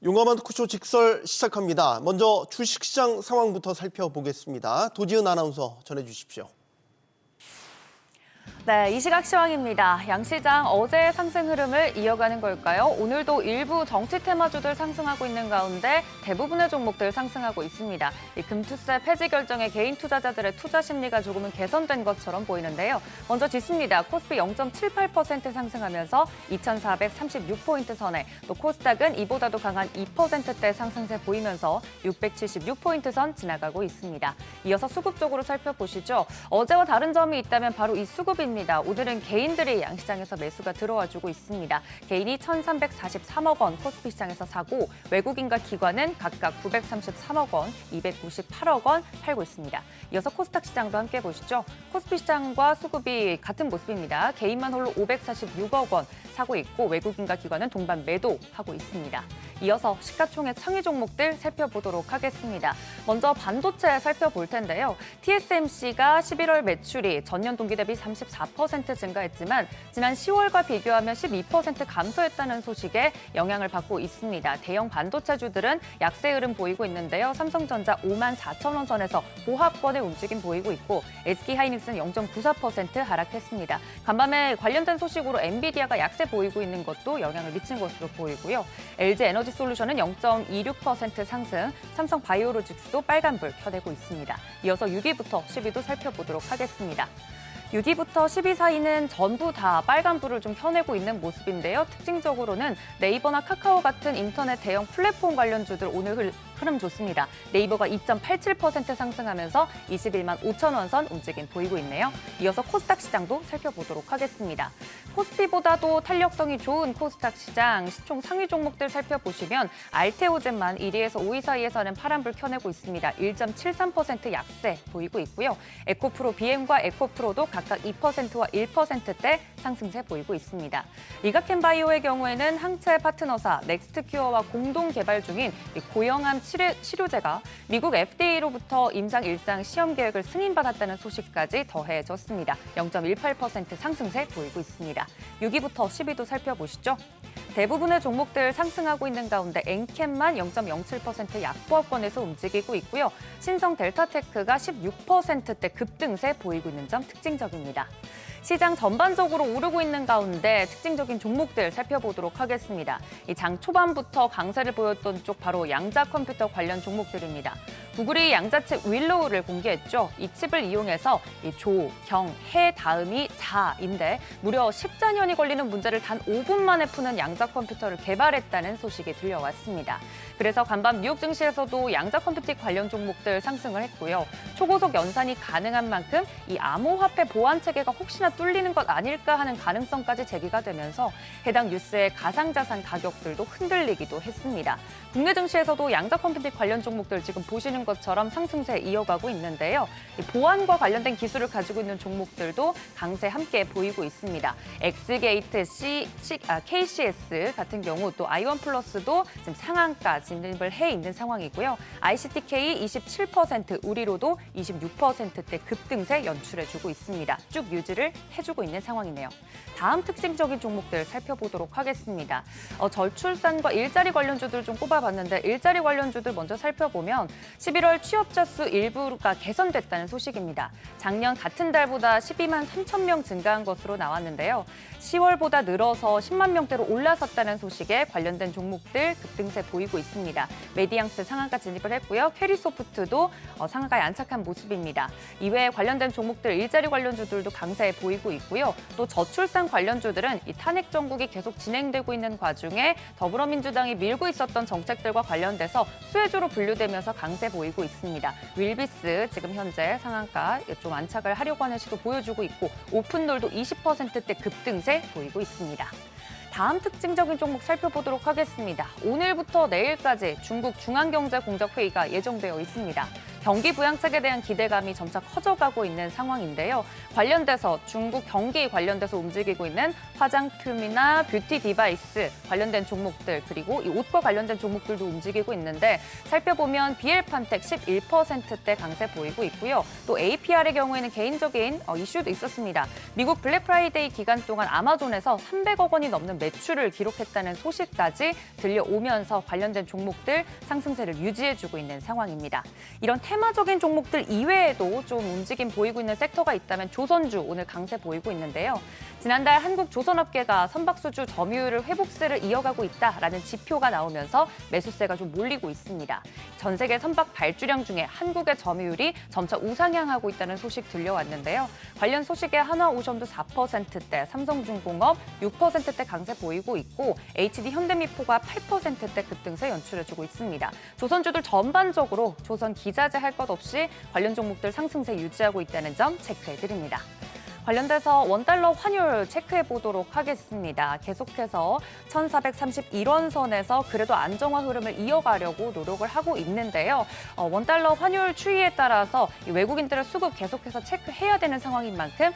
용감한 토크쇼 직설 시작합니다. 먼저 주식시장 상황부터 살펴보겠습니다. 도지은 아나운서 전해주십시오. 네, 이 시각 시황입니다. 양시장 어제의 상승 흐름을 이어가는 걸까요? 오늘도 일부 정치 테마주들 상승하고 있는 가운데 대부분의 종목들 상승하고 있습니다. 이 금투세 폐지 결정에 개인 투자자들의 투자 심리가 조금은 개선된 것처럼 보이는데요. 먼저 지수입니다. 코스피 0.78% 상승하면서 2,436포인트 선에, 또 코스닥은 이보다도 강한 2%대 상승세 보이면서 676포인트 선 지나가고 있습니다. 이어서 수급 쪽으로 살펴보시죠. 어제와 다른 점이 있다면 바로 이 수급입니다. 오늘은 개인들이 양시장에서 매수가 들어와주고 있습니다. 개인이 1,343억 원 코스피 시장에서 사고, 외국인과 기관은 각각 933억 원, 298억 원 팔고 있습니다. 이어서 코스닥 시장도 함께 보시죠. 코스피 시장과 수급이 같은 모습입니다. 개인만 홀로 546억 원 사고 있고, 외국인과 기관은 동반 매도하고 있습니다. 이어서 시가총액 상위 종목들 살펴보도록 하겠습니다. 먼저 반도체 살펴볼 텐데요. TSMC가 11월 매출이 전년 동기 대비 34% 증가했지만 지난 10월과 비교하면 12% 감소했다는 소식에 영향을 받고 있습니다. 대형 반도체주들은 약세 흐름 보이고 있는데요. 삼성전자 54,000원 선에서 보합권의 움직임 보이고 있고, SK하이닉스는 0.94% 하락했습니다. 간밤에 관련된 소식으로 엔비디아가 약세 보이고 있는 것도 영향을 미친 것으로 보이고요. LG에너지솔루션은 0.26% 상승, 삼성바이오로직스도 빨간불 켜내고 있습니다. 이어서 6위부터 10위도 살펴보도록 하겠습니다. 6위부터 10위 사이는 전부 다 빨간불을 좀 켜내고 있는 모습인데요. 특징적으로는 네이버나 카카오 같은 인터넷 대형 플랫폼 관련주들 오늘 흐름 좋습니다. 네이버가 2.87% 상승하면서 21만 5천 원 선 움직임 보이고 있네요. 이어서 코스닥 시장도 살펴보도록 하겠습니다. 코스피보다도 탄력성이 좋은 코스닥 시장, 시총 상위 종목들 살펴보시면 알테오젠만 1위에서 5위 사이에서는 파란불 켜내고 있습니다. 1.73% 약세 보이고 있고요. 에코프로 BM과 에코프로도 각각 2%와 1%대 상승세 보이고 있습니다. 리가켄바이오의 경우에는 항체 파트너사 넥스트큐어와 공동 개발 중인 고형암 치료제가 미국 FDA로부터 임상 일상 시험 계획을 승인받았다는 소식까지 더해졌습니다. 0.18% 상승세 보이고 있습니다. 6위부터 10위도 살펴보시죠. 대부분의 종목들 상승하고 있는 가운데 엔캠만 0.07% 약보합권에서 움직이고 있고요. 신성 델타테크가 16%대 급등세 보이고 있는 점 특징적입니다. 시장 전반적으로 오르고 있는 가운데 특징적인 종목들 살펴보도록 하겠습니다. 이 장 초반부터 강세를 보였던 쪽 바로 양자 컴퓨터 관련 종목들입니다. 구글이 양자칩 윌로우를 공개했죠. 이 칩을 이용해서 이 조, 경, 해 다음이 자인데 무려 14년이 걸리는 문제를 단 5분 만에 푸는 양자 컴퓨터를 개발했다는 소식이 들려왔습니다. 그래서 간밤 뉴욕 증시에서도 양자 컴퓨팅 관련 종목들 상승을 했고요. 초고속 연산이 가능한 만큼 이 암호화폐 보안 체계가 혹시나 뚫리는 것 아닐까 하는 가능성까지 제기가 되면서 해당 뉴스의 가상자산 가격들도 흔들리기도 했습니다. 국내 증시에서도 양자 컴퓨팅 관련 종목들 지금 보시는 것처럼 상승세 이어가고 있는데요. 보안과 관련된 기술을 가지고 있는 종목들도 강세 함께 보이고 있습니다. 엑스게이트, KCS 같은 경우 또 아이원 플러스도 지금 상한가 진입을 해 있는 상황이고요. ICTK 27%, 우리로도 26%대 급등세 연출해주고 있습니다. 쭉 유지를 해주고 있는 상황이네요. 다음 특징적인 종목들 살펴보도록 하겠습니다. 저출산과 일자리 관련주들 좀 꼽아봤는데 일자리 관련주들 먼저 살펴보면 11월 취업자 수 일부가 개선됐다는 소식입니다. 작년 같은 달보다 12만 3천 명 증가한 것으로 나왔는데요. 10월보다 늘어서 10만 명대로 올라섰다는 소식에 관련된 종목들 급등세 보이고 있습니다. 메디앙스 상한가 진입을 했고요. 캐리소프트도 상한가에 안착한 모습입니다. 이외에 관련된 종목들 일자리 관련주들도 강세에 보이고 있고요. 또 저출산 관련주들은 이 탄핵 정국이 계속 진행되고 있는 과중에 더불어민주당이 밀고 있었던 정책들과 관련돼서 수혜주로 분류되면서 강세 보이고 있습니다. 윌비스 지금 현재 상한가 좀 안착을 하려고 하는 시도 보여주고 있고, 오픈롤도 20%대 급등세 보이고 있습니다. 다음 특징적인 종목 살펴보도록 하겠습니다. 오늘부터 내일까지 중국 중앙경제공작회의가 예정되어 있습니다. 경기 부양책에 대한 기대감이 점차 커져가고 있는 상황인데요. 관련돼서 중국 경기 관련돼서 움직이고 있는 화장품이나 뷰티 디바이스 관련된 종목들 그리고 이 옷과 관련된 종목들도 움직이고 있는데 살펴보면 BL판텍 11%대 강세 보이고 있고요. 또 APR의 경우에는 개인적인 이슈도 있었습니다. 미국 블랙 프라이데이 기간 동안 아마존에서 300억 원이 넘는 매출을 기록했다는 소식까지 들려오면서 관련된 종목들 상승세를 유지해주고 있는 상황입니다. 이런 테마적인 종목들 이외에도 좀 움직임 보이고 있는 섹터가 있다면 조선주 오늘 강세 보이고 있는데요. 지난달 한국 조선업계가 선박수주 점유율을 회복세를 이어가고 있다라는 지표가 나오면서 매수세가 좀 몰리고 있습니다. 전 세계 선박 발주량 중에 한국의 점유율이 점차 우상향하고 있다는 소식 들려왔는데요. 관련 소식에 한화오션도 4%대, 삼성중공업 6%대 강세 보이고 있고 HD 현대미포가 8%대 급등세 연출해주고 있습니다. 조선주들 전반적으로 조선 기자재 할 것 없이 관련 종목들 상승세 유지하고 있다는 점 체크해드립니다. 관련돼서 원달러 환율 체크해 보도록 하겠습니다. 계속해서 1431원 선에서 그래도 안정화 흐름을 이어가려고 노력을 하고 있는데요. 원달러 환율 추이에 따라서 외국인들의 수급 계속해서 체크해야 되는 상황인 만큼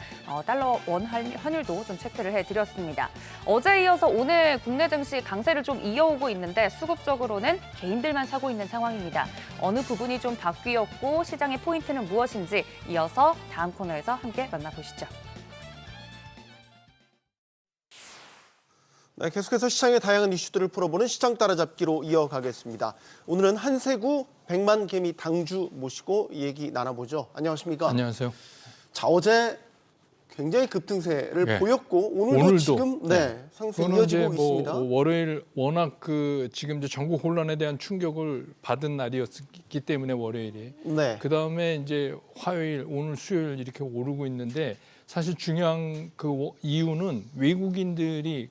달러 원 환율도 좀 체크를 해드렸습니다. 어제 이어서 오늘 국내 증시 강세를 좀 이어오고 있는데 수급적으로는 개인들만 사고 있는 상황입니다. 어느 부분이 좀 바뀌었고 시장의 포인트는 무엇인지 이어서 다음 코너에서 함께 만나보시죠. 네, 계속해서 시장의 다양한 이슈들을 풀어보는 시장 따라잡기로 이어가겠습니다. 오늘은 한세구 백만 개미 당주 모시고 얘기 나눠보죠. 안녕하십니까? 안녕하세요. 자, 어제 굉장히 급등세를 네. 보였고 오늘도 지금 상승 이어지고 있습니다. 월요일 워낙 지금 이제 전국 혼란에 대한 충격을 받은 날이었기 때문에 월요일이. 네. 그 다음에 이제 화요일, 오늘 수요일 이렇게 오르고 있는데 사실 중요한 이유는 외국인들이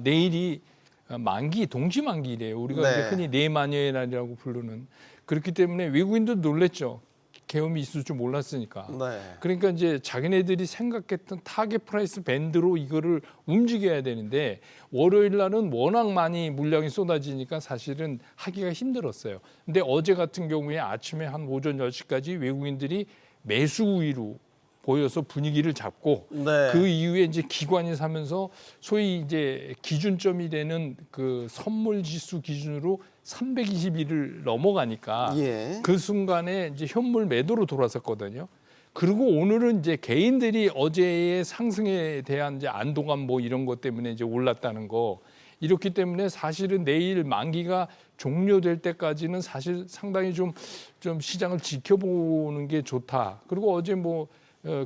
내일이 만기, 동지 만기래요. 우리가 네. 이제 흔히 내마녀의 날이라고 부르는. 그렇기 때문에 외국인도 놀랬죠. 계엄이 있을 줄 몰랐으니까. 네. 그러니까 이제 자기네들이 생각했던 타겟 프라이스 밴드로 이거를 움직여야 되는데 월요일 날은 워낙 많이 물량이 쏟아지니까 사실은 하기가 힘들었어요. 근데 어제 같은 경우에 아침에 한 오전 10시까지 외국인들이 매수 우위로 보여서 분위기를 잡고 네. 그 이후에 이제 기관이 사면서 소위 이제 기준점이 되는 그 선물 지수 기준으로 321을 넘어가니까 예. 그 순간에 이제 현물 매도로 돌아섰거든요. 그리고 오늘은 이제 개인들이 어제의 상승에 대한 이제 안도감 뭐 이런 것 때문에 이제 올랐다는 거. 이렇기 때문에 사실은 내일 만기가 종료될 때까지는 사실 상당히 좀 시장을 지켜보는 게 좋다. 그리고 어제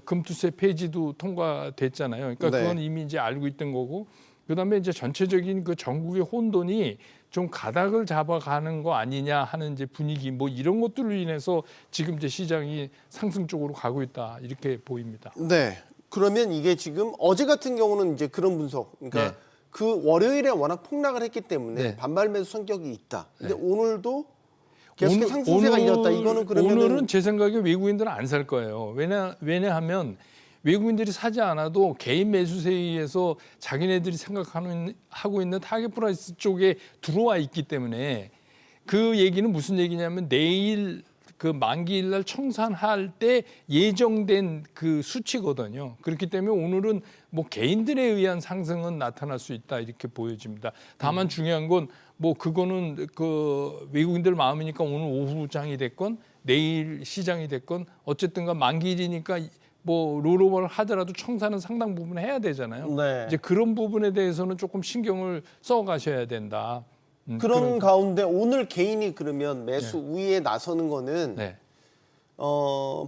금투세 폐지도 통과됐잖아요. 그러니까 네. 그건 이미 이제 알고 있던 거고, 그다음에 이제 전체적인 그 전국의 혼돈이 좀 가닥을 잡아가는 거 아니냐 하는 이제 분위기 뭐 이런 것들로 인해서 지금 이제 시장이 상승 쪽으로 가고 있다 이렇게 보입니다. 네. 그러면 이게 지금 어제 같은 경우는 이제 그런 분석, 그러니까 네. 그 월요일에 워낙 폭락을 했기 때문에 네. 반발 매수 성격이 있다. 근데 네. 오늘도 계속 상승세가 이었다. 이거는 그러면은 오늘은 제 생각에 외국인들은 안 살 거예요. 왜냐하면 외국인들이 사지 않아도 개인 매수세에 의해서 자기네들이 하고 있는 타겟 프라이스 쪽에 들어와 있기 때문에 그 얘기는 무슨 얘기냐면 내일 그 만기일 날 청산할 때 예정된 그 수치거든요. 그렇기 때문에 오늘은 개인들에 의한 상승은 나타날 수 있다 이렇게 보여집니다. 다만 중요한 건 그거는 그 외국인들 마음이니까 오늘 오후장이 됐건 내일 시장이 됐건 어쨌든간 만기일이니까 롤오버를 하더라도 청산은 상당 부분 해야 되잖아요. 네. 이제 그런 부분에 대해서는 조금 신경을 써 가셔야 된다. 그런 가운데 오늘 개인이 그러면 매수 우위에 나서는 거는 네.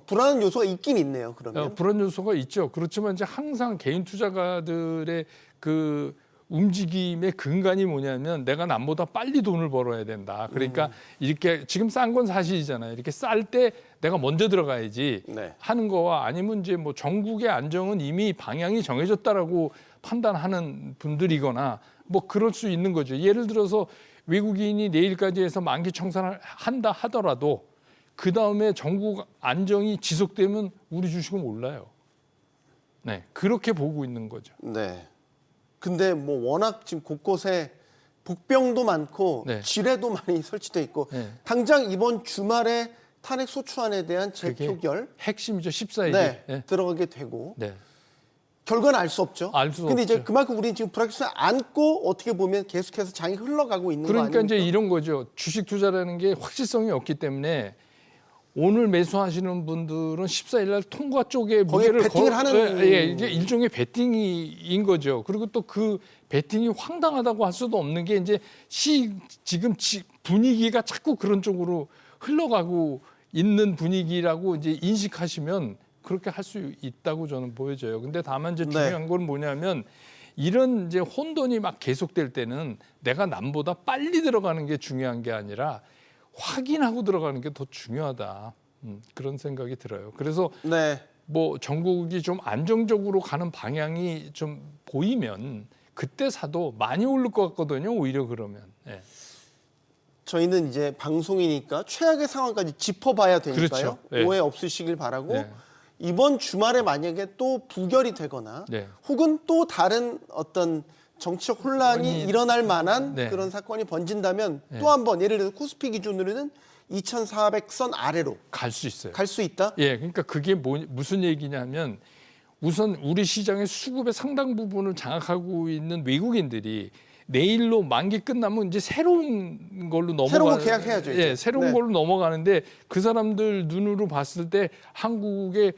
불안한 요소가 있긴 있네요. 그러면 불안 요소가 있죠. 그렇지만 이제 항상 개인 투자가들의 그 움직임의 근간이 뭐냐면 내가 남보다 빨리 돈을 벌어야 된다. 그러니까 이렇게 지금 싼 건 사실이잖아요. 이렇게 쌀 때 내가 먼저 들어가야지 네. 하는 거와 아니면 이제 전국의 안정은 이미 방향이 정해졌다라고 판단하는 분들이거나 그럴 수 있는 거죠. 예를 들어서 외국인이 내일까지 해서 만기 청산을 한다 하더라도 그 다음에 전국 안정이 지속되면 우리 주식은 올라요. 네, 그렇게 보고 있는 거죠. 네. 근데 워낙 지금 곳곳에 복병도 많고 네. 지뢰도 많이 설치돼 있고 네. 당장 이번 주말에 탄핵 소추안에 대한 재표결 핵심이죠. 14일이. 네, 네. 들어가게 되고 네. 결과는 알 수 없죠. 알 수 근데 이제 없죠. 그만큼 우리는 지금 불확실성을 안고 어떻게 보면 계속해서 장이 흘러가고 있는 거 그러니까 아닙니까? 이제 이런 거죠. 주식 투자라는 게 확실성이 없기 때문에 오늘 매수하시는 분들은 14일 날 통과 쪽에 거기에 무게를 베팅을 하는 이게 일종의 베팅인 거죠. 그리고 또 그 베팅이 황당하다고 할 수도 없는 게 이제 지금 분위기가 자꾸 그런 쪽으로 흘러가고 있는 분위기라고 이제 인식하시면 그렇게 할 수 있다고 저는 보여져요. 근데 다만 이제 중요한 건 뭐냐면 이런 이제 혼돈이 막 계속될 때는 내가 남보다 빨리 들어가는 게 중요한 게 아니라 확인하고 들어가는 게 더 중요하다. 그런 생각이 들어요. 그래서 네. 뭐 전국이 좀 안정적으로 가는 방향이 좀 보이면 그때 사도 많이 오를 것 같거든요. 오히려 그러면. 예. 저희는 이제 방송이니까 최악의 상황까지 짚어봐야 되니까요. 그렇죠. 네. 오해 없으시길 바라고 네. 이번 주말에 만약에 또 부결이 되거나 네. 혹은 또 다른 어떤 정치적 혼란이 일어날 만한 네. 그런 사건이 번진다면 네. 또 한 번 예를 들어서 코스피 기준으로는 2,400선 아래로 갈 수 있어요. 갈 수 있다? 예, 그러니까 그게 무슨 얘기냐면 우선 우리 시장의 수급의 상당 부분을 장악하고 있는 외국인들이 내일로 만기 끝나면 이제 새로운 걸로 새로운 거 계약해야죠, 이제. 예, 새로운 네. 걸로 넘어가는데 그 사람들 눈으로 봤을 때 한국의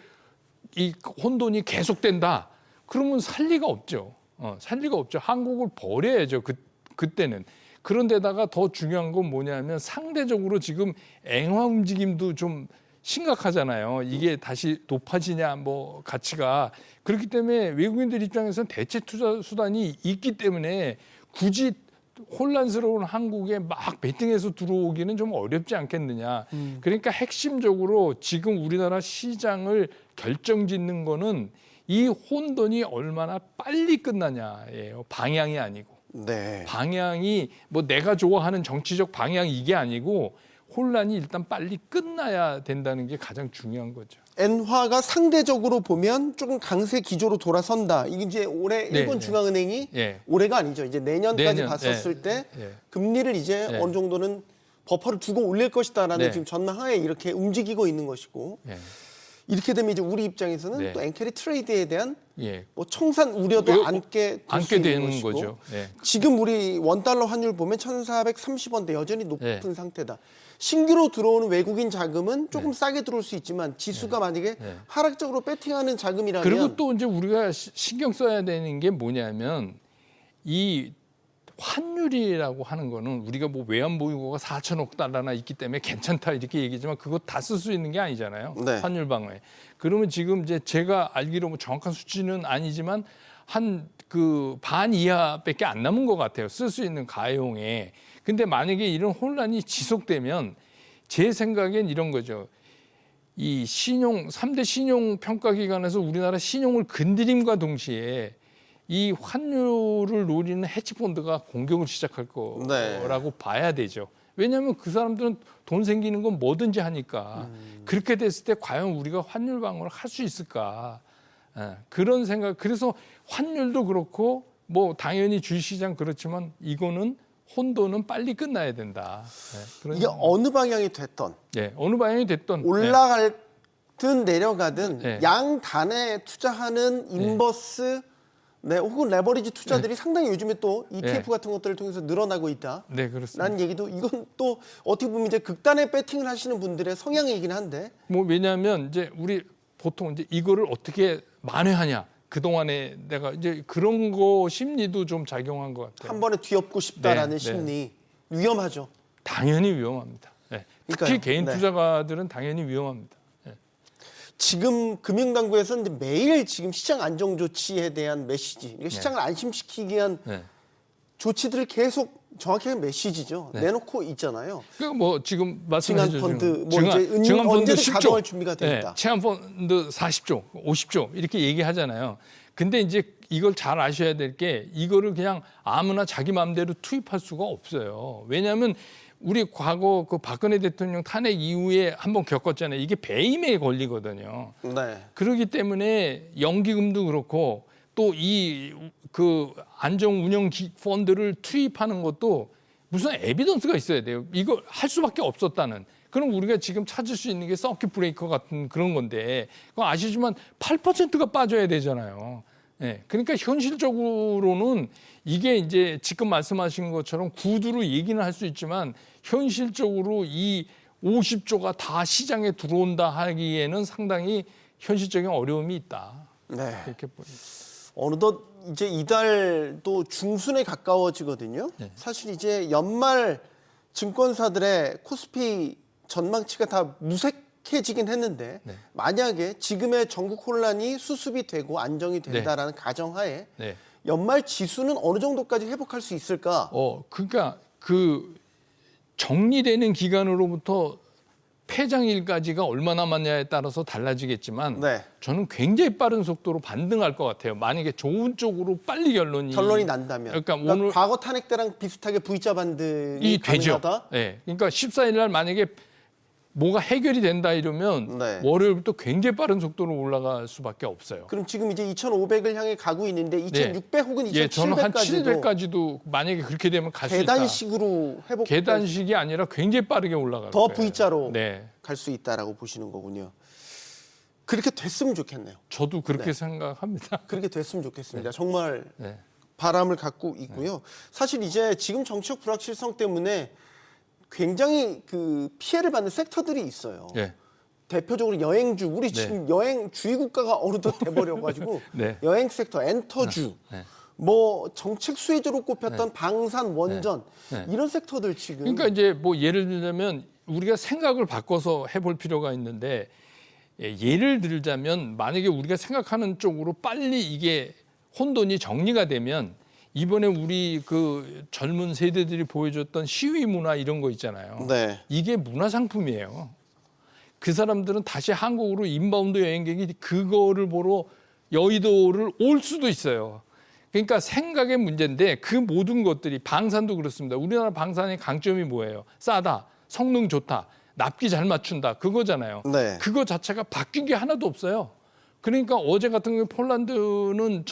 이 혼돈이 계속된다. 그러면 살 리가 없죠. 살 리가 없죠. 한국을 버려야죠. 그때는. 그런데다가 더 중요한 건 뭐냐면 상대적으로 지금 앵화 움직임도 좀 심각하잖아요. 이게 다시 높아지냐 뭐 가치가. 그렇기 때문에 외국인들 입장에서는 대체 투자 수단이 있기 때문에 굳이 혼란스러운 한국에 막 베팅해서 들어오기는 좀 어렵지 않겠느냐. 그러니까 핵심적으로 지금 우리나라 시장을 결정짓는 거는 이 혼돈이 얼마나 빨리 끝나냐예요. 방향이 아니고. 네. 방향이 뭐 내가 좋아하는 정치적 방향이 이게 아니고 혼란이 일단 빨리 끝나야 된다는 게 가장 중요한 거죠. 엔화가 상대적으로 보면 조금 강세 기조로 돌아선다. 이게 이제 올해 네, 일본 네. 중앙은행이 예. 올해가 아니죠. 이제 내년까지 내년, 봤었을 때 예. 금리를 이제 예. 어느 정도는 버퍼를 두고 올릴 것이다라는 네. 지금 전망하에 이렇게 움직이고 있는 것이고 예. 이렇게 되면 이제 우리 입장에서는 네. 또 엔캐리 트레이드에 대한 예. 뭐 청산 우려도 왜- 안게 안게 있는 되는 것이고 거죠. 예. 지금 우리 원달러 환율 보면 1,430원대 여전히 높은 네. 상태다. 신규로 들어오는 외국인 자금은 조금 싸게 들어올 수 있지만 지수가 만약에 네. 하락적으로 배팅하는 자금이라면 그리고 또 이제 우리가 신경 써야 되는 게 뭐냐면 이 환율이라고 하는 거는 우리가 뭐 외환보유고가 4천억 달러나 있기 때문에 괜찮다 이렇게 얘기지만 그거 다 쓸 수 있는 게 아니잖아요. 네. 환율 방어에. 그러면 지금 이제 제가 알기로 뭐 정확한 수치는 아니지만 한 그 반 이하밖에 안 남은 것 같아요. 쓸 수 있는 가용에. 근데 만약에 이런 혼란이 지속되면 제 생각엔 이런 거죠. 이 3대 신용 평가 기관에서 우리나라 신용을 건드림과 동시에 이 환율을 노리는 헤지펀드가 공격을 시작할 네. 거라고 봐야 되죠. 왜냐하면 그 사람들은 돈 생기는 건 뭐든지 하니까 그렇게 됐을 때 과연 우리가 환율 방어를 할 수 있을까? 그런 생각. 그래서 환율도 그렇고 뭐 당연히 주식시장 그렇지만 이거는 혼돈은 빨리 끝나야 된다. 그런 이게 어느 방향이 됐던 어느 방향이 됐던 올라가든 내려가든 네. 양단에 투자하는 인버스 혹은 레버리지 투자들이 상당히 요즘에 또 ETF 같은 것들을 통해서 늘어나고 있다. 네, 그렇습니다. 라는 얘기도 이건 또 어떻게 보면 이제 극단의 배팅을 하시는 분들의 성향이긴 한데 뭐 왜냐하면 이제 우리 보통 이제 이거를 어떻게 만회하냐. 그동안에 내가 이제 그런 거 심리도 좀 작용한 것 같아요. 한 번에 뒤엎고 싶다라는 네, 심리 위험하죠. 당연히 위험합니다. 네. 특히 그러니까요. 개인 네. 투자가들은 당연히 위험합니다. 네. 지금 금융당국에서는 이제 매일 지금 시장 안정 조치에 대한 메시지, 그러니까 시장을 안심시키기 위한 네. 조치들을 계속 정확하게 메시지죠. 네. 내놓고 있잖아요. 그러니까 뭐 지금 말씀해 주신 증안펀드 뭐 이제 증안펀드 언제든 10조, 가동할 준비가 돼 있다. 채권펀드 40조, 50조 이렇게 얘기하잖아요. 근데 이제 이걸 잘 아셔야 될 게 이거를 그냥 아무나 자기 마음대로 투입할 수가 없어요. 왜냐하면 우리 과거 그 박근혜 대통령 탄핵 이후에 한번 겪었잖아요. 이게 배임에 걸리거든요. 네. 그렇기 때문에 연기금도 그렇고 또 이 그 안정 운영 펀드를 투입하는 것도 무슨 에비던스가 있어야 돼요. 이거 할 수밖에 없었다는. 그럼 우리가 지금 찾을 수 있는 게 서킷 브레이커 같은 그런 건데 그거 아시지만 8%가 빠져야 되잖아요. 예, 그러니까 현실적으로는 이게 이제 지금 말씀하신 것처럼 구두로 얘기는 할 수 있지만 현실적으로 이 50조가 다 시장에 들어온다 하기에는 상당히 현실적인 어려움이 있다. 네. 이렇게 보입니다. 어느덧 이제 이달도 중순에 가까워지거든요. 네. 사실 이제 연말 증권사들의 코스피 전망치가 다 무색해지긴 했는데 네. 만약에 지금의 전국 혼란이 수습이 되고 안정이 된다라는 가정하에 네. 연말 지수는 어느 정도까지 회복할 수 있을까? 그러니까 그 정리되는 기간으로부터 폐장일까지가 얼마나 남았냐에 따라서 달라지겠지만 네. 저는 굉장히 빠른 속도로 반등할 것 같아요. 만약에 좋은 쪽으로 빨리 결론이 난다면. 그러니까 오늘 과거 탄핵 때랑 비슷하게 V자 반등이 이 되죠. 가능하다? 네. 그러니까 14일 날 만약에 뭐가 해결이 된다 이러면 네. 월요일부터 굉장히 빠른 속도로 올라갈 수밖에 없어요. 그럼 지금 이제 2,500을 향해 가고 있는데 2,600 혹은 예, 저는 한 2,700까지도 700까지도 만약에 그렇게 되면 갈 수 있다. 계단식으로 회복 계단식이 아니라 굉장히 빠르게 올라갈 더 거예요. V자로 네. 갈 수 있다라고 보시는 거군요. 그렇게 됐으면 좋겠네요. 저도 그렇게 네. 생각합니다. 그렇게 됐으면 좋겠습니다. 정말 네. 바람을 갖고 있고요. 사실 이제 지금 정치적 불확실성 때문에 굉장히 그 피해를 받는 섹터들이 있어요. 예. 대표적으로 여행주, 우리 지금 여행 주의 국가가 어느덧 돼버려가지고 네. 여행 섹터, 엔터주, 네. 뭐 정책 수혜주로 꼽혔던 방산, 원전 네. 이런 섹터들 지금 그러니까 이제 뭐 예를 들자면 우리가 생각을 바꿔서 해볼 필요가 있는데 예를 들자면 만약에 우리가 생각하는 쪽으로 빨리 이게 혼돈이 정리가 되면 이번에 우리 그 젊은 세대들이 보여줬던 시위 문화 이런 거 있잖아요. 네. 이게 문화 상품이에요. 그 사람들은 다시 한국으로 인바운드 여행객이 그거를 보러 여의도를 올 수도 있어요. 그러니까 생각의 문제인데 그 모든 것들이 방산도 그렇습니다. 우리나라 방산의 강점이 뭐예요? 싸다, 성능 좋다, 납기 잘 맞춘다 그거잖아요. 네. 그거 자체가 바뀐 게 하나도 없어요. 그러니까 어제 같은 경우에 폴란드는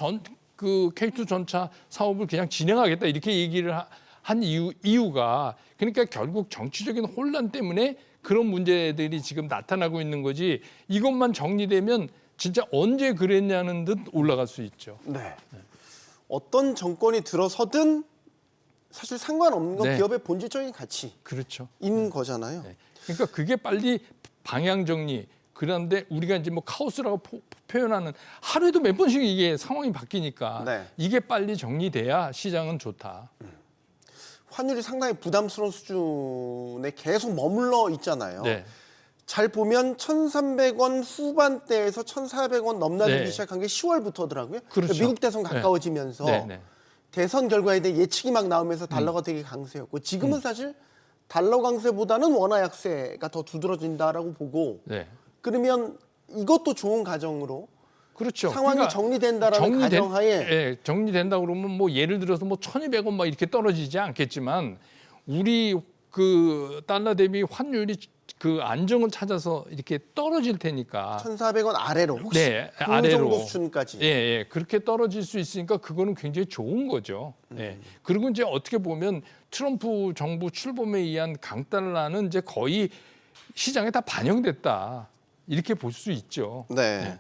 그 K2 전차 사업을 그냥 진행하겠다 이렇게 얘기를 한 이유가 그러니까 결국 정치적인 혼란 때문에 그런 문제들이 지금 나타나고 있는 거지 이것만 정리되면 진짜 언제 그랬냐는 듯 올라갈 수 있죠. 네. 어떤 정권이 들어서든 사실 상관없는 건 네. 기업의 본질적인 가치인 그렇죠. 거잖아요. 네. 그러니까 그게 빨리 방향 정리. 그런데 우리가 이제 뭐 카오스라고 표현하는 하루에도 몇 번씩 이게 상황이 바뀌니까 네. 이게 빨리 정리돼야 시장은 좋다. 환율이 상당히 부담스러운 수준에 계속 머물러 있잖아요. 네. 잘 보면 1,300원 후반대에서 1,400원 넘나들기 네. 시작한 게 10월부터더라고요. 그렇죠. 미국 대선 네. 가까워지면서 네, 네. 대선 결과에 대해 예측이 막 나오면서 달러가 되게 강세였고 지금은 사실 달러 강세보다는 원화 약세가 더 두드러진다라고 보고 네. 그러면 이것도 좋은 가정으로 그렇죠. 상황이 그러니까 정리된다라는 가정하에 예, 정리된다 그러면 뭐 예를 들어서 뭐 1,200원 막 이렇게 떨어지지 않겠지만 우리 그 달러 대비 환율이 그 안정을 찾아서 이렇게 떨어질 테니까 1,400원 아래로 혹시 네, 그 아래로. 정도 수준까지 예, 예, 그렇게 떨어질 수 있으니까 그거는 굉장히 좋은 거죠. 예. 그리고 이제 어떻게 보면 트럼프 정부 출범에 의한 강달러는 이제 거의 시장에 다 반영됐다 이렇게 볼 수 있죠. 네. 네.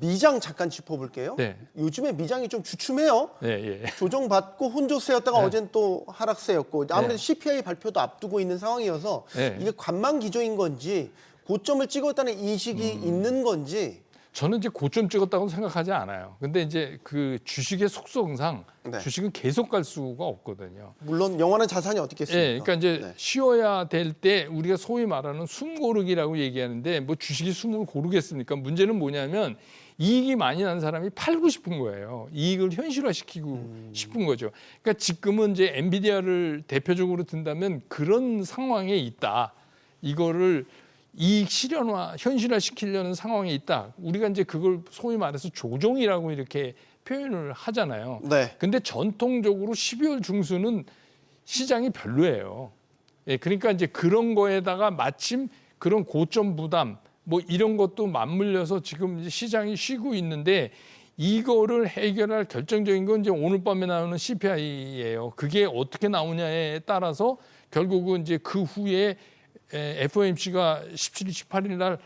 미장 잠깐 짚어볼게요. 네. 요즘에 미장이 좀 주춤해요. 예, 예. 조정받고 혼조세였다가 네. 어젠 또 하락세였고 아무래도 네. CPI 발표도 앞두고 있는 상황이어서 네. 이게 관망 기조인 건지 고점을 찍었다는 인식이 있는 건지 저는 이제 고점 찍었다고 생각하지 않아요. 근데 이제 그 주식의 속성상 네. 주식은 계속 갈 수가 없거든요. 물론 영원한 자산이 어떻겠습니까? 예, 그러니까 이제 네. 쉬어야 될 때 우리가 소위 말하는 숨 고르기라고 얘기하는데 뭐 주식이 숨을 고르겠습니까? 문제는 뭐냐면 이익이 많이 난 사람이 팔고 싶은 거예요. 이익을 현실화시키고 싶은 거죠. 그러니까 지금은 이제 엔비디아를 대표적으로 든다면 그런 상황에 있다. 이거를 이익 실현화, 현실화 시키려는 상황에 있다. 우리가 이제 그걸 소위 말해서 조정이라고 이렇게 표현을 하잖아요. 네. 근데 전통적으로 12월 중순은 시장이 별로예요. 예, 그러니까 이제 그런 거에다가 마침 그런 고점 부담 뭐 이런 것도 맞물려서 지금 이제 시장이 쉬고 있는데 이거를 해결할 결정적인 건 이제 오늘 밤에 나오는 CPI예요. 그게 어떻게 나오냐에 따라서 결국은 이제 그 후에 FOMC가 17일, 18일 날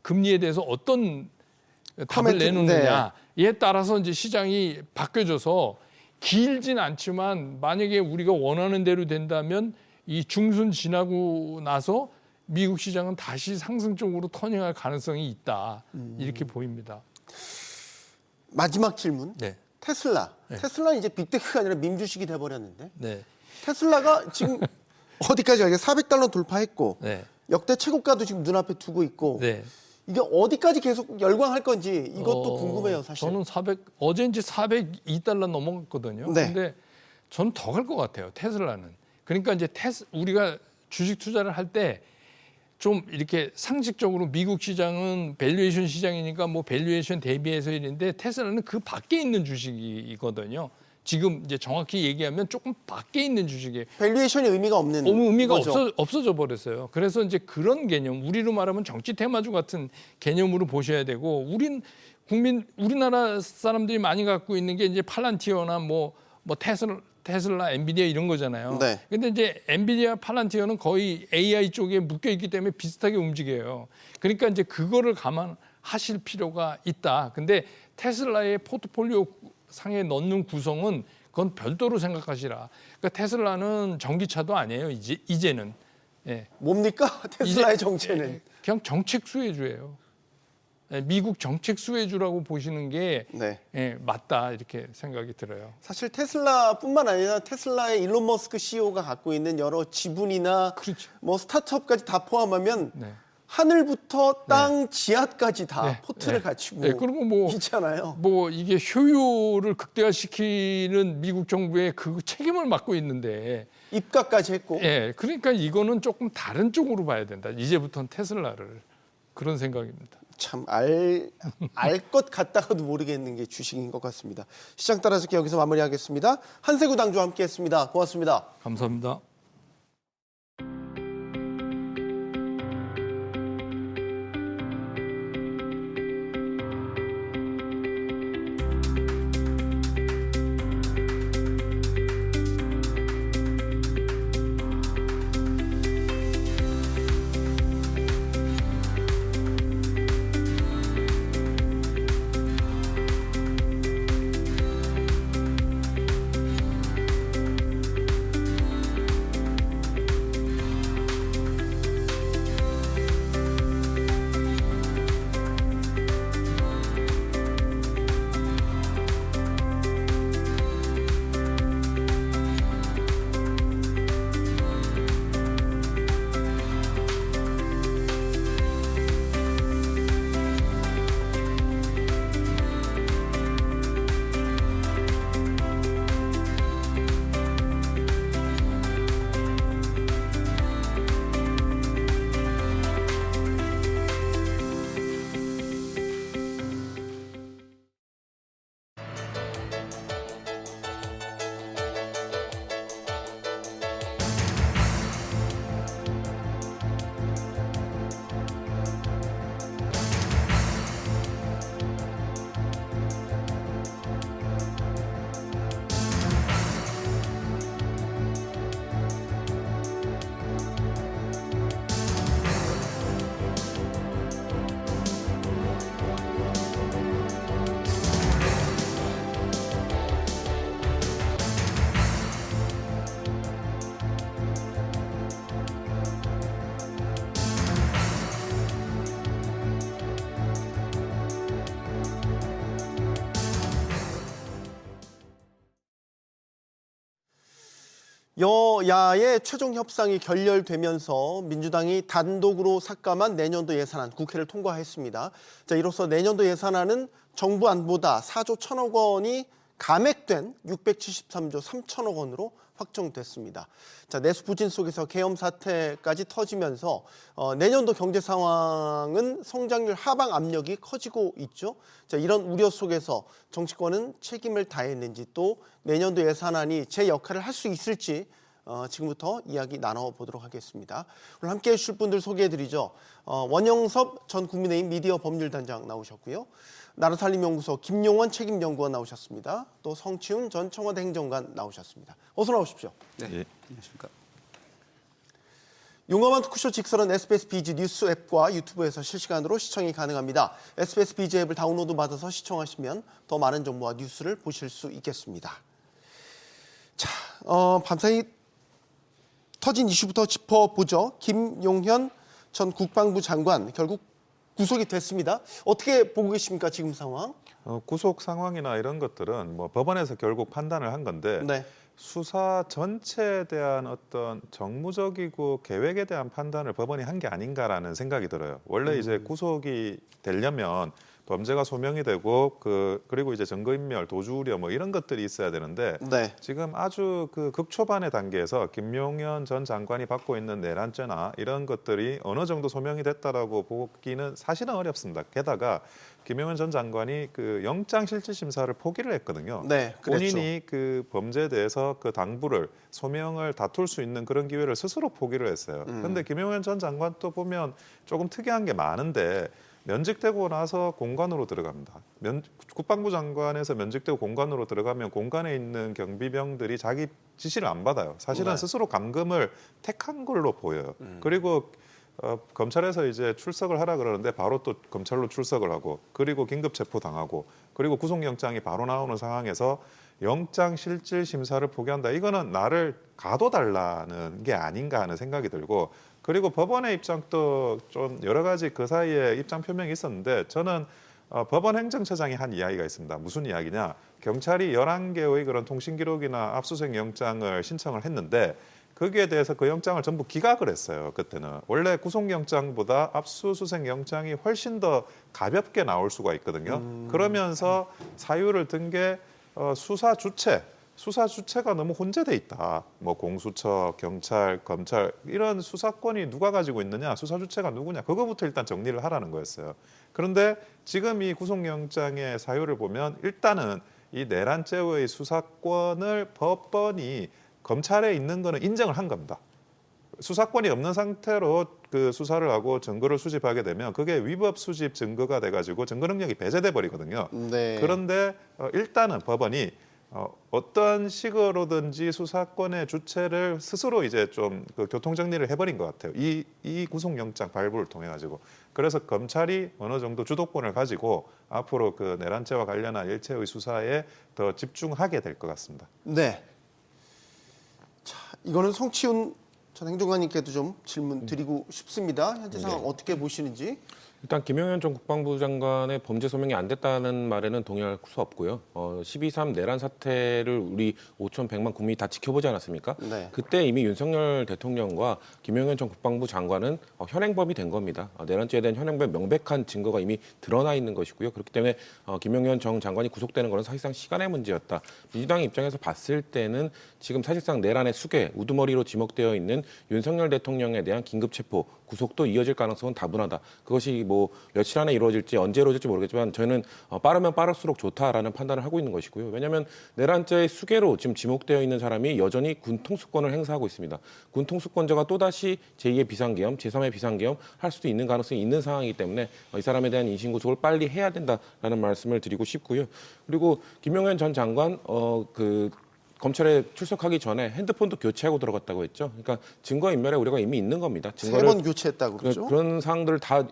금리에 대해서 어떤 답을 코멘트, 내놓느냐에 따라서 이제 시장이 바뀌어져서 길진 않지만 만약에 우리가 원하는 대로 된다면 이 중순 지나고 나서 미국 시장은 다시 상승 쪽으로 터닝할 가능성이 있다. 이렇게 보입니다. 마지막 질문. 네. 테슬라. 네. 테슬라는 이제 빅테크가 아니라 민주식이 돼버렸는데 네. 테슬라가 지금 어디까지 가게 400달러 돌파했고 네. 역대 최고가도 지금 눈앞에 두고 있고 네. 이게 어디까지 계속 열광할 건지 이것도 궁금해요, 사실. 저는 어제 이제 402달러 넘어갔거든요. 네. 근데 저는 더 갈 것 같아요. 테슬라는. 그러니까 이제 우리가 주식 투자를 할 때 좀 이렇게 상식적으로 미국 시장은 밸류에이션 시장이니까 뭐 밸류에이션 대비해서 이런데 테슬라는 그 밖에 있는 주식이거든요. 지금 이제 정확히 얘기하면 조금 밖에 있는 주식이에요. 밸류에이션이 의미가 없는 의미가 거죠. 없어져 버렸어요. 그래서 이제 그런 개념, 우리로 말하면 정치 테마주 같은 개념으로 보셔야 되고, 우리나라 사람들이 많이 갖고 있는 게 이제 팔란티어나 뭐 테슬라, 엔비디아 이런 거잖아요. 네. 근데 이제 엔비디아, 팔란티어는 거의 AI 쪽에 묶여 있기 때문에 비슷하게 움직여요. 그러니까 이제 그거를 감안하실 필요가 있다. 근데 테슬라의 포트폴리오 상에 넣는 구성은 그건 별도로 생각하시라. 그러니까 테슬라는 전기차도 아니에요. 이제는. 예. 뭡니까? 테슬라의 정체는. 그냥 정책 수혜주예요. 예, 미국 정책 수혜주라고 보시는 게 네. 예, 맞다 이렇게 생각이 들어요. 사실 테슬라뿐만 아니라 테슬라의 일론 머스크 CEO가 갖고 있는 여러 지분이나 그렇죠. 뭐 스타트업까지 다 포함하면 네. 하늘부터 땅 지하까지 다 네. 포트를 네. 갖추고 네. 그리고 뭐 있잖아요. 이게 효율을 극대화시키는 미국 정부의 그 책임을 맡고 있는데, 입가까지 했고. 예, 그러니까 이거는 조금 다른 쪽으로 봐야 된다. 이제부터는 테슬라를 그런 생각입니다. 참 알 것 같다가도 모르겠는 게 주식인 것 같습니다. 시장 따라잡기 여기서 마무리하겠습니다. 한세구 당주와 함께했습니다. 고맙습니다. 감사합니다. 여야의 최종 협상이 결렬되면서 민주당이 단독으로 삭감한 내년도 예산안 국회를 통과했습니다. 자, 이로써 내년도 예산안은 정부 안보다 4조 1천억 원이 감액된 673조 3천억 원으로 확정됐습니다. 자, 내수 부진 속에서 계엄 사태까지 터지면서 내년도 경제 상황은 성장률 하방 압력이 커지고 있죠. 자, 이런 우려 속에서 정치권은 책임을 다했는지 또 내년도 예산안이 제 역할을 할 수 있을지 지금부터 이야기 나눠보도록 하겠습니다. 오늘 함께해 주실 분들 소개해드리죠. 원영섭 전 국민의힘 미디어 법률단장 나오셨고요. 나라살림연구소 김용원 책임연구원 나오셨습니다. 또 성치훈 전 청와대 행정관 나오셨습니다. 어서 나오십시오. 네, 안녕하십니까. 용감한 토크쇼 직설은 SBS 비즈 뉴스 앱과 유튜브에서 실시간으로 시청이 가능합니다. SBS 비즈 앱을 다운로드 받아서 시청하시면 더 많은 정보와 뉴스를 보실 수 있겠습니다. 자, 밤사이 터진 이슈부터 짚어보죠. 김용현 전 국방부 장관 결국 구속이 됐습니다. 어떻게 보고 계십니까, 지금 상황? 구속 상황이나 이런 것들은 뭐 법원에서 결국 판단을 한 건데 네. 수사 전체에 대한 어떤 정무적이고 계획에 대한 판단을 법원이 한 게 아닌가라는 생각이 들어요. 원래 이제 구속이 되려면 범죄가 소명이 되고 그리고 이제 증거인멸, 도주 우려 뭐 이런 것들이 있어야 되는데 네. 지금 아주 그 극초반의 단계에서 김용현 전 장관이 받고 있는 내란죄나 이런 것들이 어느 정도 소명이 됐다라고 보기는 사실은 어렵습니다. 게다가 김용현 전 장관이 그 영장실질심사를 포기를 했거든요. 네, 그랬죠. 본인이 그 범죄에 대해서 그 당부를 소명을 다툴 수 있는 그런 기회를 스스로 포기를 했어요. 그런데 김용현 전 장관 또 보면 조금 특이한 게 많은데 면직되고 나서 공관으로 들어갑니다. 국방부 장관에서 면직되고 공관으로 들어가면 공관에 있는 경비병들이 자기 지시를 안 받아요. 사실은 네. 스스로 감금을 택한 걸로 보여요. 그리고 검찰에서 이제 출석을 하라 그러는데 바로 또 검찰로 출석을 하고 그리고 긴급 체포 당하고 그리고 구속영장이 바로 나오는 상황에서 영장 실질 심사를 포기한다. 이거는 나를 가둬달라는 게 아닌가 하는 생각이 들고 그리고 법원의 입장도 좀 여러 가지 그 사이에 입장 표명이 있었는데 저는 법원 행정처장이 한 이야기가 있습니다. 무슨 이야기냐? 경찰이 11개의 그런 통신 기록이나 압수수색 영장을 신청을 했는데 거기에 대해서 그 영장을 전부 기각을 했어요. 그때는 원래 구속영장보다 압수수색 영장이 훨씬 더 가볍게 나올 수가 있거든요. 그러면서 사유를 든 게 수사 주체가 너무 혼재돼 있다. 뭐 공수처, 경찰, 검찰 이런 수사권이 누가 가지고 있느냐, 수사 주체가 누구냐, 그거부터 일단 정리를 하라는 거였어요. 그런데 지금 이 구속영장의 사유를 보면 일단은 이 내란죄의 수사권을 법원이 검찰에 있는 거는 인정을 한 겁니다. 수사권이 없는 상태로 그 수사를 하고 증거를 수집하게 되면 그게 위법 수집 증거가 돼가지고 증거 능력이 배제돼 버리거든요. 네. 그런데 일단은 법원이 어떤 식으로든지 수사권의 주체를 스스로 이제 좀 그 교통 정리를 해버린 것 같아요. 이 구속영장 발부를 통해 가지고 그래서 검찰이 어느 정도 주도권을 가지고 앞으로 그 내란죄와 관련한 일체의 수사에 더 집중하게 될 것 같습니다. 네. 자, 이거는 성치훈 전 행정관님께도 좀 질문 드리고 싶습니다. 현재 상황 어떻게 보시는지? 일단 김용현 전 국방부 장관의 범죄 소명이 안 됐다는 말에는 동의할 수 없고요. 12.3 내란 사태를 우리 5,100만 국민이 다 지켜보지 않았습니까? 네. 그때 이미 윤석열 대통령과 김용현 전 국방부 장관은 현행범이 된 겁니다. 내란죄에 대한 현행범 명백한 증거가 이미 드러나 있는 것이고요. 그렇기 때문에 김용현 전 장관이 구속되는 것은 사실상 시간의 문제였다. 민주당 입장에서 봤을 때는 지금 사실상 내란의 수괴, 우두머리로 지목되어 있는 윤석열 대통령에 대한 긴급 체포, 구속도 이어질 가능성은 다분하다. 그것이 뭐 며칠 안에 이루어질지 언제 이루어질지 모르겠지만 저희는 빠르면 빠를수록 좋다라는 판단을 하고 있는 것이고요. 왜냐하면 내란죄의 수괴로 지금 지목되어 있는 사람이 여전히 군 통수권을 행사하고 있습니다. 군 통수권자가 또다시 제2의 비상계엄, 제3의 비상계엄 할 수도 있는 가능성이 있는 상황이기 때문에 이 사람에 대한 인신구속을 빨리 해야 된다라는 말씀을 드리고 싶고요. 그리고 김용현 전 장관 검찰에 출석하기 전에 핸드폰도 교체하고 들어갔다고 했죠. 그러니까 증거인멸에 우려가 이미 있는 겁니다. 세 번 교체했다고 그러죠? 그런 사항들을 다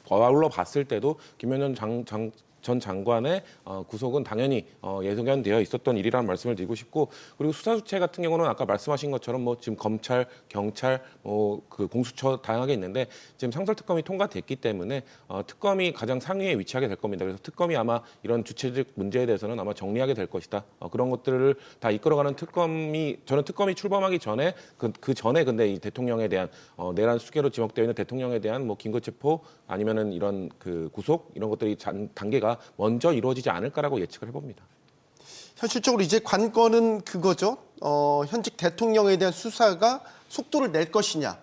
거울로 봤을 때도 김용현 전 장관의 구속은 당연히 예상되어 있었던 일이라는 말씀을 드리고 싶고 그리고 수사 주체 같은 경우는 아까 말씀하신 것처럼 뭐 지금 검찰, 경찰, 그 공수처 다양하게 있는데 지금 상설특검이 통과됐기 때문에 특검이 가장 상위에 위치하게 될 겁니다. 그래서 특검이 아마 이런 주체적 문제에 대해서는 아마 정리하게 될 것이다. 그런 것들을 다 이끌어가는 저는 특검이 출범하기 전에 그 전에 근데 이 대통령에 대한 내란 수괴로 지목되어 있는 대통령에 대한 뭐 긴급체포 아니면은 이런 그 구속 이런 것들이 단계가 먼저 이루어지지 않을까라고 예측을 해봅니다. 현실적으로 이제 관건은 그거죠. 현직 대통령에 대한 수사가 속도를 낼 것이냐.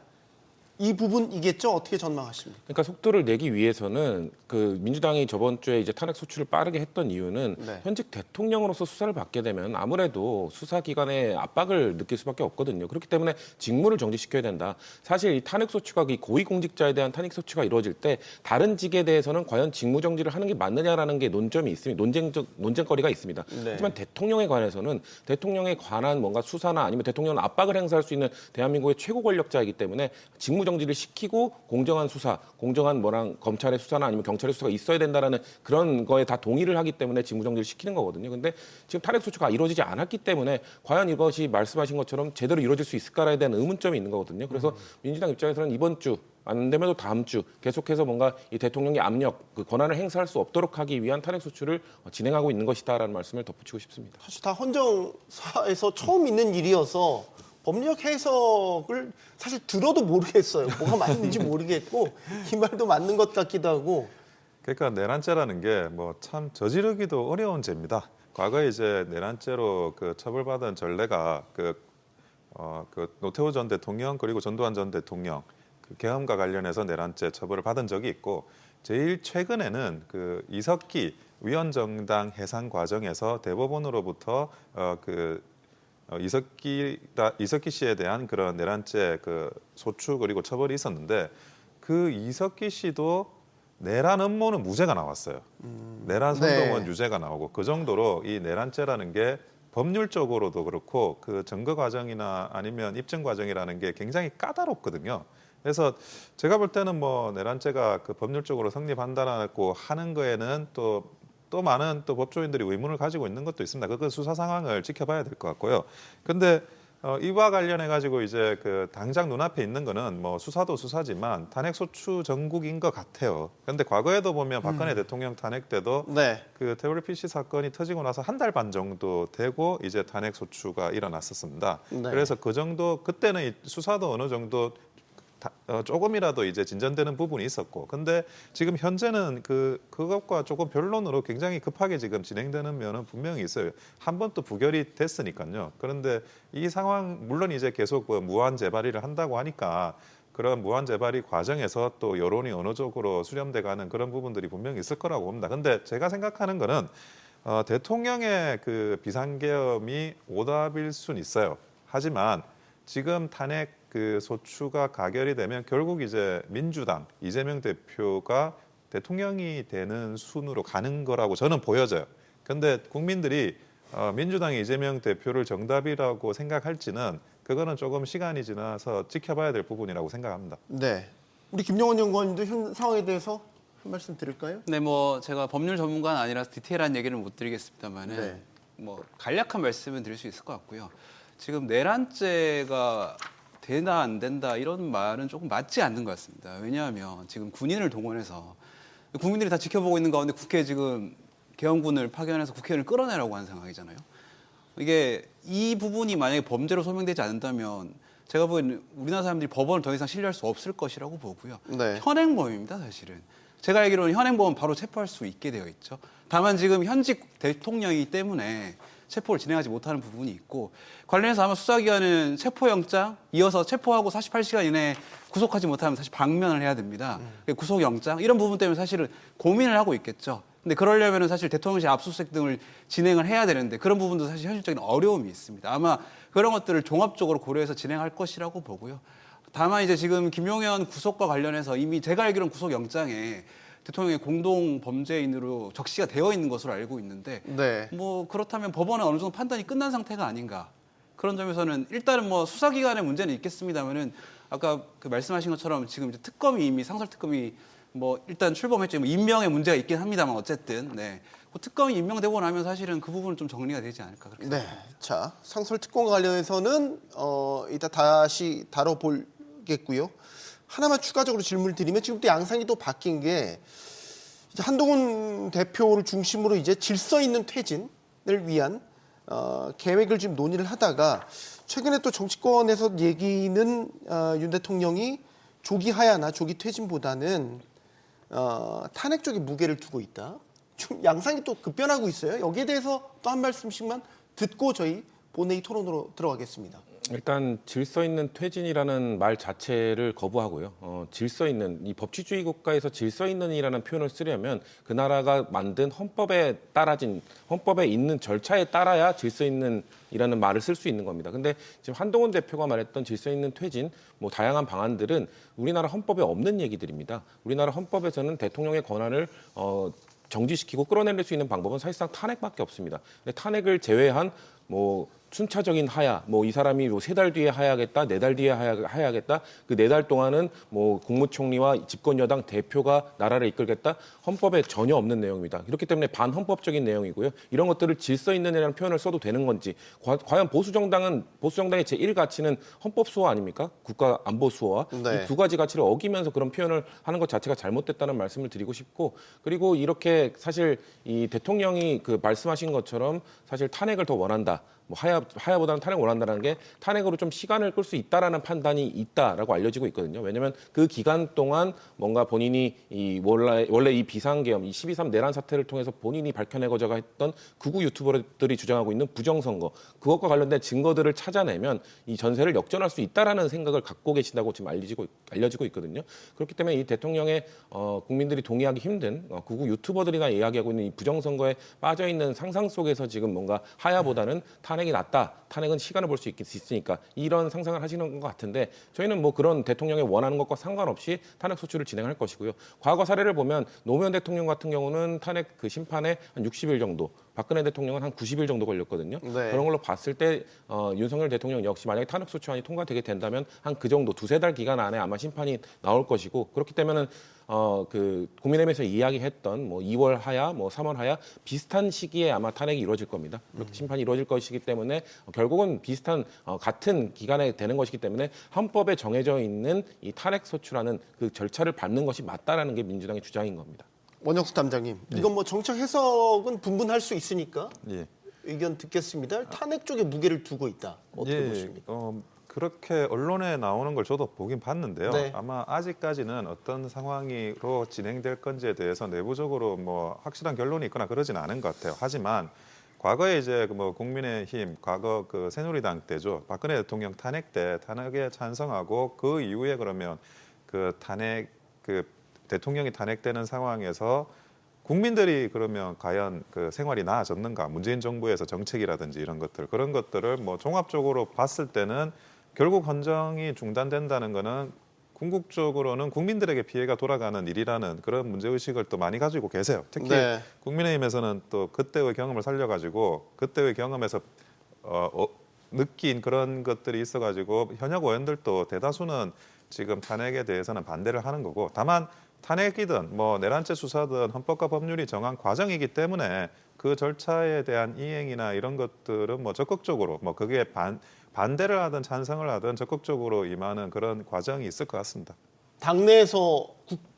이 부분이겠죠? 어떻게 전망하십니까? 그러니까 속도를 내기 위해서는 그 민주당이 저번 주에 이제 탄핵 소추를 빠르게 했던 이유는 네. 현직 대통령으로서 수사를 받게 되면 아무래도 수사기관의 압박을 느낄 수밖에 없거든요. 그렇기 때문에 직무를 정지시켜야 된다. 사실 이 탄핵 소추가 이 고위공직자에 대한 탄핵 소추가 이루어질 때 다른 직에 대해서는 과연 직무 정지를 하는 게 맞느냐라는 게 논점이 있습니다. 논쟁거리가 있습니다. 네. 하지만 대통령에 관해서는 대통령에 관한 뭔가 수사나 아니면 대통령은 압박을 행사할 수 있는 대한민국의 최고 권력자이기 때문에 직무 정지를 시키고 공정한 수사, 공정한 검찰의 수사나 아니면 경찰의 수사가 있어야 된다라는 그런 거에 다 동의를 하기 때문에 직무 정지를 시키는 거거든요. 근데 지금 탄핵 소추가 이루어지지 않았기 때문에 과연 이것이 말씀하신 것처럼 제대로 이루어질 수 있을까에 대한 의문점이 있는 거거든요. 그래서 민주당 입장에서는 이번 주 안 되면 또 다음 주 계속해서 뭔가 이 대통령의 압력, 그 권한을 행사할 수 없도록 하기 위한 탄핵 소추를 진행하고 있는 것이다라는 말씀을 덧붙이고 싶습니다. 사실 다 헌정사에서 처음 있는 일이어서 법리적 해석을 사실 들어도 모르겠어요. 뭐가 맞는지 모르겠고 이 말도 맞는 것 같기도 하고. 그러니까 내란죄라는 게 뭐 참 저지르기도 어려운 죄입니다. 과거에 이제 내란죄로 그 처벌받은 전례가 그 노태우 전 대통령 그리고 전두환 전 대통령 그 계엄과 관련해서 내란죄 처벌을 받은 적이 있고 제일 최근에는 그 이석기 위원정당 해산 과정에서 대법원으로부터 이석기 씨에 대한 그런 내란죄 그 소추 그리고 처벌이 있었는데 그 이석기 씨도 내란 음모는 무죄가 나왔어요. 내란 선동은 네. 유죄가 나오고 그 정도로 이 내란죄라는 게 법률적으로도 그렇고 그 증거 과정이나 아니면 입증 과정이라는 게 굉장히 까다롭거든요. 그래서 제가 볼 때는 뭐 내란죄가 그 법률적으로 성립한다라고 하는 거에는 또 많은 또 법조인들이 의문을 가지고 있는 것도 있습니다. 그 수사 상황을 지켜봐야 될 것 같고요. 근데 이와 관련해 가지고 이제 그 당장 눈앞에 있는 거는 뭐 수사도 수사지만 탄핵 소추 전국인 것 같아요. 그런데 과거에도 보면 박근혜 대통령 탄핵 때도 네. 그 태블릿 PC 사건이 터지고 나서 한 달 반 정도 되고 이제 탄핵 소추가 일어났었습니다. 네. 그래서 그 정도 그때는 이 수사도 어느 정도 조금이라도 이제 진전되는 부분이 있었고, 근데 지금 현재는 그것과 조금 변론으로 굉장히 급하게 지금 진행되는 면은 분명히 있어요. 한 번 또 부결이 됐으니까요. 그런데 이 상황 물론 이제 계속 무한 재발의를 한다고 하니까 그런 무한 재발의 과정에서 또 여론이 어느 쪽으로 수렴돼가는 그런 부분들이 분명히 있을 거라고 봅니다. 근데 제가 생각하는 거는 대통령의 그 비상계엄이 오답일 수는 있어요. 하지만 지금 탄핵 그 소추가 가결이 되면 결국 이제 민주당 이재명 대표가 대통령이 되는 순으로 가는 거라고 저는 보여져요. 그런데 국민들이 민주당이 이재명 대표를 정답이라고 생각할지는 그거는 조금 시간이 지나서 지켜봐야 될 부분이라고 생각합니다. 네. 우리 김영원 연구원님도 현 상황에 대해서 한 말씀 드릴까요? 네, 뭐 제가 법률 전문가는 아니라서 디테일한 얘기를 못 드리겠습니다만은 네. 뭐 간략한 말씀은 드릴 수 있을 것 같고요. 지금 내란죄가 되나 안 된다 이런 말은 조금 맞지 않는 것 같습니다. 왜냐하면 지금 군인을 동원해서 국민들이 다 지켜보고 있는 가운데 국회에 지금 계엄군을 파견해서 국회의원을 끌어내라고 하는 상황이잖아요. 이게 이 부분이 만약에 범죄로 소명되지 않는다면 제가 보기에는 우리나라 사람들이 법원을 더 이상 신뢰할 수 없을 것이라고 보고요. 네. 현행범입니다, 사실은. 제가 알기로는 현행범은 바로 체포할 수 있게 되어 있죠. 다만 지금 현직 대통령이기 때문에 체포를 진행하지 못하는 부분이 있고 관련해서 아마 수사기관은 체포영장 이어서 체포하고 48시간 이내에 구속하지 못하면 사실 방면을 해야 됩니다. 구속영장 이런 부분 때문에 사실은 고민을 하고 있겠죠. 근데 그러려면 사실 대통령실 압수수색 등을 진행을 해야 되는데 그런 부분도 사실 현실적인 어려움이 있습니다. 아마 그런 것들을 종합적으로 고려해서 진행할 것이라고 보고요. 다만 이제 지금 김용현 구속과 관련해서 이미 제가 알기로는 구속영장에 대통령의 공동 범죄인으로 적시가 되어 있는 것으로 알고 있는데 네. 뭐 그렇다면 법원의 어느 정도 판단이 끝난 상태가 아닌가 그런 점에서는 일단은 뭐 수사기관의 문제는 있겠습니다만은 아까 그 말씀하신 것처럼 지금 이제 특검이 이미 상설특검이 뭐 일단 출범했죠. 뭐 임명의 문제가 있긴 합니다만 어쨌든 네. 그 특검이 임명되고 나면 사실은 그 부분은 좀 정리가 되지 않을까 그렇게 네. 생각합니다. 자, 상설 특검과 관련해서는 이따 다시 다뤄보겠고요. 하나만 추가적으로 질문을 드리면 지금 또 양상이 또 바뀐 게 이제 한동훈 대표를 중심으로 이제 질서 있는 퇴진을 위한 계획을 지금 논의를 하다가 최근에 또 정치권에서 얘기는 윤 대통령이 조기 하야나 조기 퇴진보다는 탄핵 쪽에 무게를 두고 있다. 좀 양상이 또 급변하고 있어요. 여기에 대해서 또 한 말씀씩만 듣고 저희 본회의 토론으로 들어가겠습니다. 일단 질서 있는 퇴진이라는 말 자체를 거부하고요. 질서 있는 이 법치주의 국가에서 질서 있는이라는 표현을 쓰려면 그 나라가 만든 헌법에 있는 절차에 따라야 질서 있는이라는 말을 쓸 수 있는 겁니다. 근데 지금 한동훈 대표가 말했던 질서 있는 퇴진, 뭐 다양한 방안들은 우리나라 헌법에 없는 얘기들입니다. 우리나라 헌법에서는 대통령의 권한을 정지시키고 끌어내릴 수 있는 방법은 사실상 탄핵밖에 없습니다. 근데 탄핵을 제외한 뭐 순차적인 하야, 뭐 이 사람이 뭐 3달 뒤에 하야하겠다, 4달 뒤에 하야하겠다, 그 4달 동안은 뭐 국무총리와 집권여당 대표가 나라를 이끌겠다, 헌법에 전혀 없는 내용입니다. 그렇기 때문에 반헌법적인 내용이고요. 이런 것들을 질서 있는이라는 표현을 써도 되는 건지, 과연 보수정당의 제1가치는 헌법 수호 아닙니까? 국가 안보 수호와 네. 이 두 가지 가치를 어기면서 그런 표현을 하는 것 자체가 잘못됐다는 말씀을 드리고 싶고, 그리고 이렇게 사실 이 대통령이 그 말씀하신 것처럼 사실 탄핵을 더 원한다. 뭐 하야보다는 탄핵을 원한다는 게 탄핵으로 좀 시간을 끌 수 있다라는 판단이 있다라고 알려지고 있거든요. 왜냐하면 그 기간 동안 뭔가 본인이 원래 이 비상계엄, 이 12.3 내란 사태를 통해서 본인이 밝혀내고자 했던 극우 유튜버들이 주장하고 있는 부정선거, 그것과 관련된 증거들을 찾아내면 이 전세를 역전할 수 있다라는 생각을 갖고 계신다고 지금 알려지고 있거든요. 그렇기 때문에 이 대통령의 국민들이 동의하기 힘든 극우 유튜버들이나 이야기하고 있는 이 부정선거에 빠져 있는 상상 속에서 지금 뭔가 하야보다는 탄핵이 낫다. 탄핵은 시간을 볼 수 있으니까 이런 상상을 하시는 것 같은데, 저희는 뭐 그런 대통령이 원하는 것과 상관없이 탄핵 소추를 진행할 것이고요. 과거 사례를 보면 노무현 대통령 같은 경우는 탄핵 그 심판에 한 60일 정도, 박근혜 대통령은 한 90일 정도 걸렸거든요. 네. 그런 걸로 봤을 때 윤석열 대통령 역시 만약에 탄핵 소추안이 통과되게 된다면 한 그 정도 2-3달 기간 안에 아마 심판이 나올 것이고, 그렇기 때문에는 그 국민의힘에서 이야기했던 뭐 2월 하야, 뭐 3월 하야 비슷한 시기에 아마 탄핵이 이루어질 겁니다. 그렇게 심판이 이루어질 것이기 때문에 결국은 비슷한 같은 기간에 되는 것이기 때문에 헌법에 정해져 있는 이 탄핵 소추라는 그 절차를 밟는 것이 맞다라는 게 민주당의 주장인 겁니다. 원영수 담장님, 이건 뭐 정책 해석은 분분할 수 있으니까 예. 의견 듣겠습니다. 탄핵 쪽에 무게를 두고 있다. 어떻게 보십니까? 그렇게 언론에 나오는 걸 저도 보긴 봤는데요. 네. 아마 아직까지는 어떤 상황으로 진행될 건지에 대해서 내부적으로 뭐 확실한 결론이 있거나 그러진 않은 것 같아요. 하지만 과거에 이제 뭐 국민의힘, 과거 그 새누리당 때죠. 박근혜 대통령 탄핵 때 탄핵에 찬성하고 그 이후에 그러면 그 탄핵 그 대통령이 탄핵되는 상황에서 국민들이 그러면 과연 그 생활이 나아졌는가? 문재인 정부에서 정책이라든지 이런 것들, 그런 것들을 뭐 종합적으로 봤을 때는 결국 헌정이 중단된다는 거는 궁극적으로는 국민들에게 피해가 돌아가는 일이라는 그런 문제의식을 또 많이 가지고 계세요. 특히 네. 국민의힘에서는 또 그때의 경험을 살려가지고 그때의 경험에서 느낀 그런 것들이 있어가지고 현역 의원들도 대다수는 지금 탄핵에 대해서는 반대를 하는 거고, 다만 탄핵이든 뭐 내란죄 수사든 헌법과 법률이 정한 과정이기 때문에 그 절차에 대한 이행이나 이런 것들은 뭐 적극적으로 뭐 그게 반대를 하든 찬성을 하든 적극적으로 임하는 그런 과정이 있을 것 같습니다. 당내에서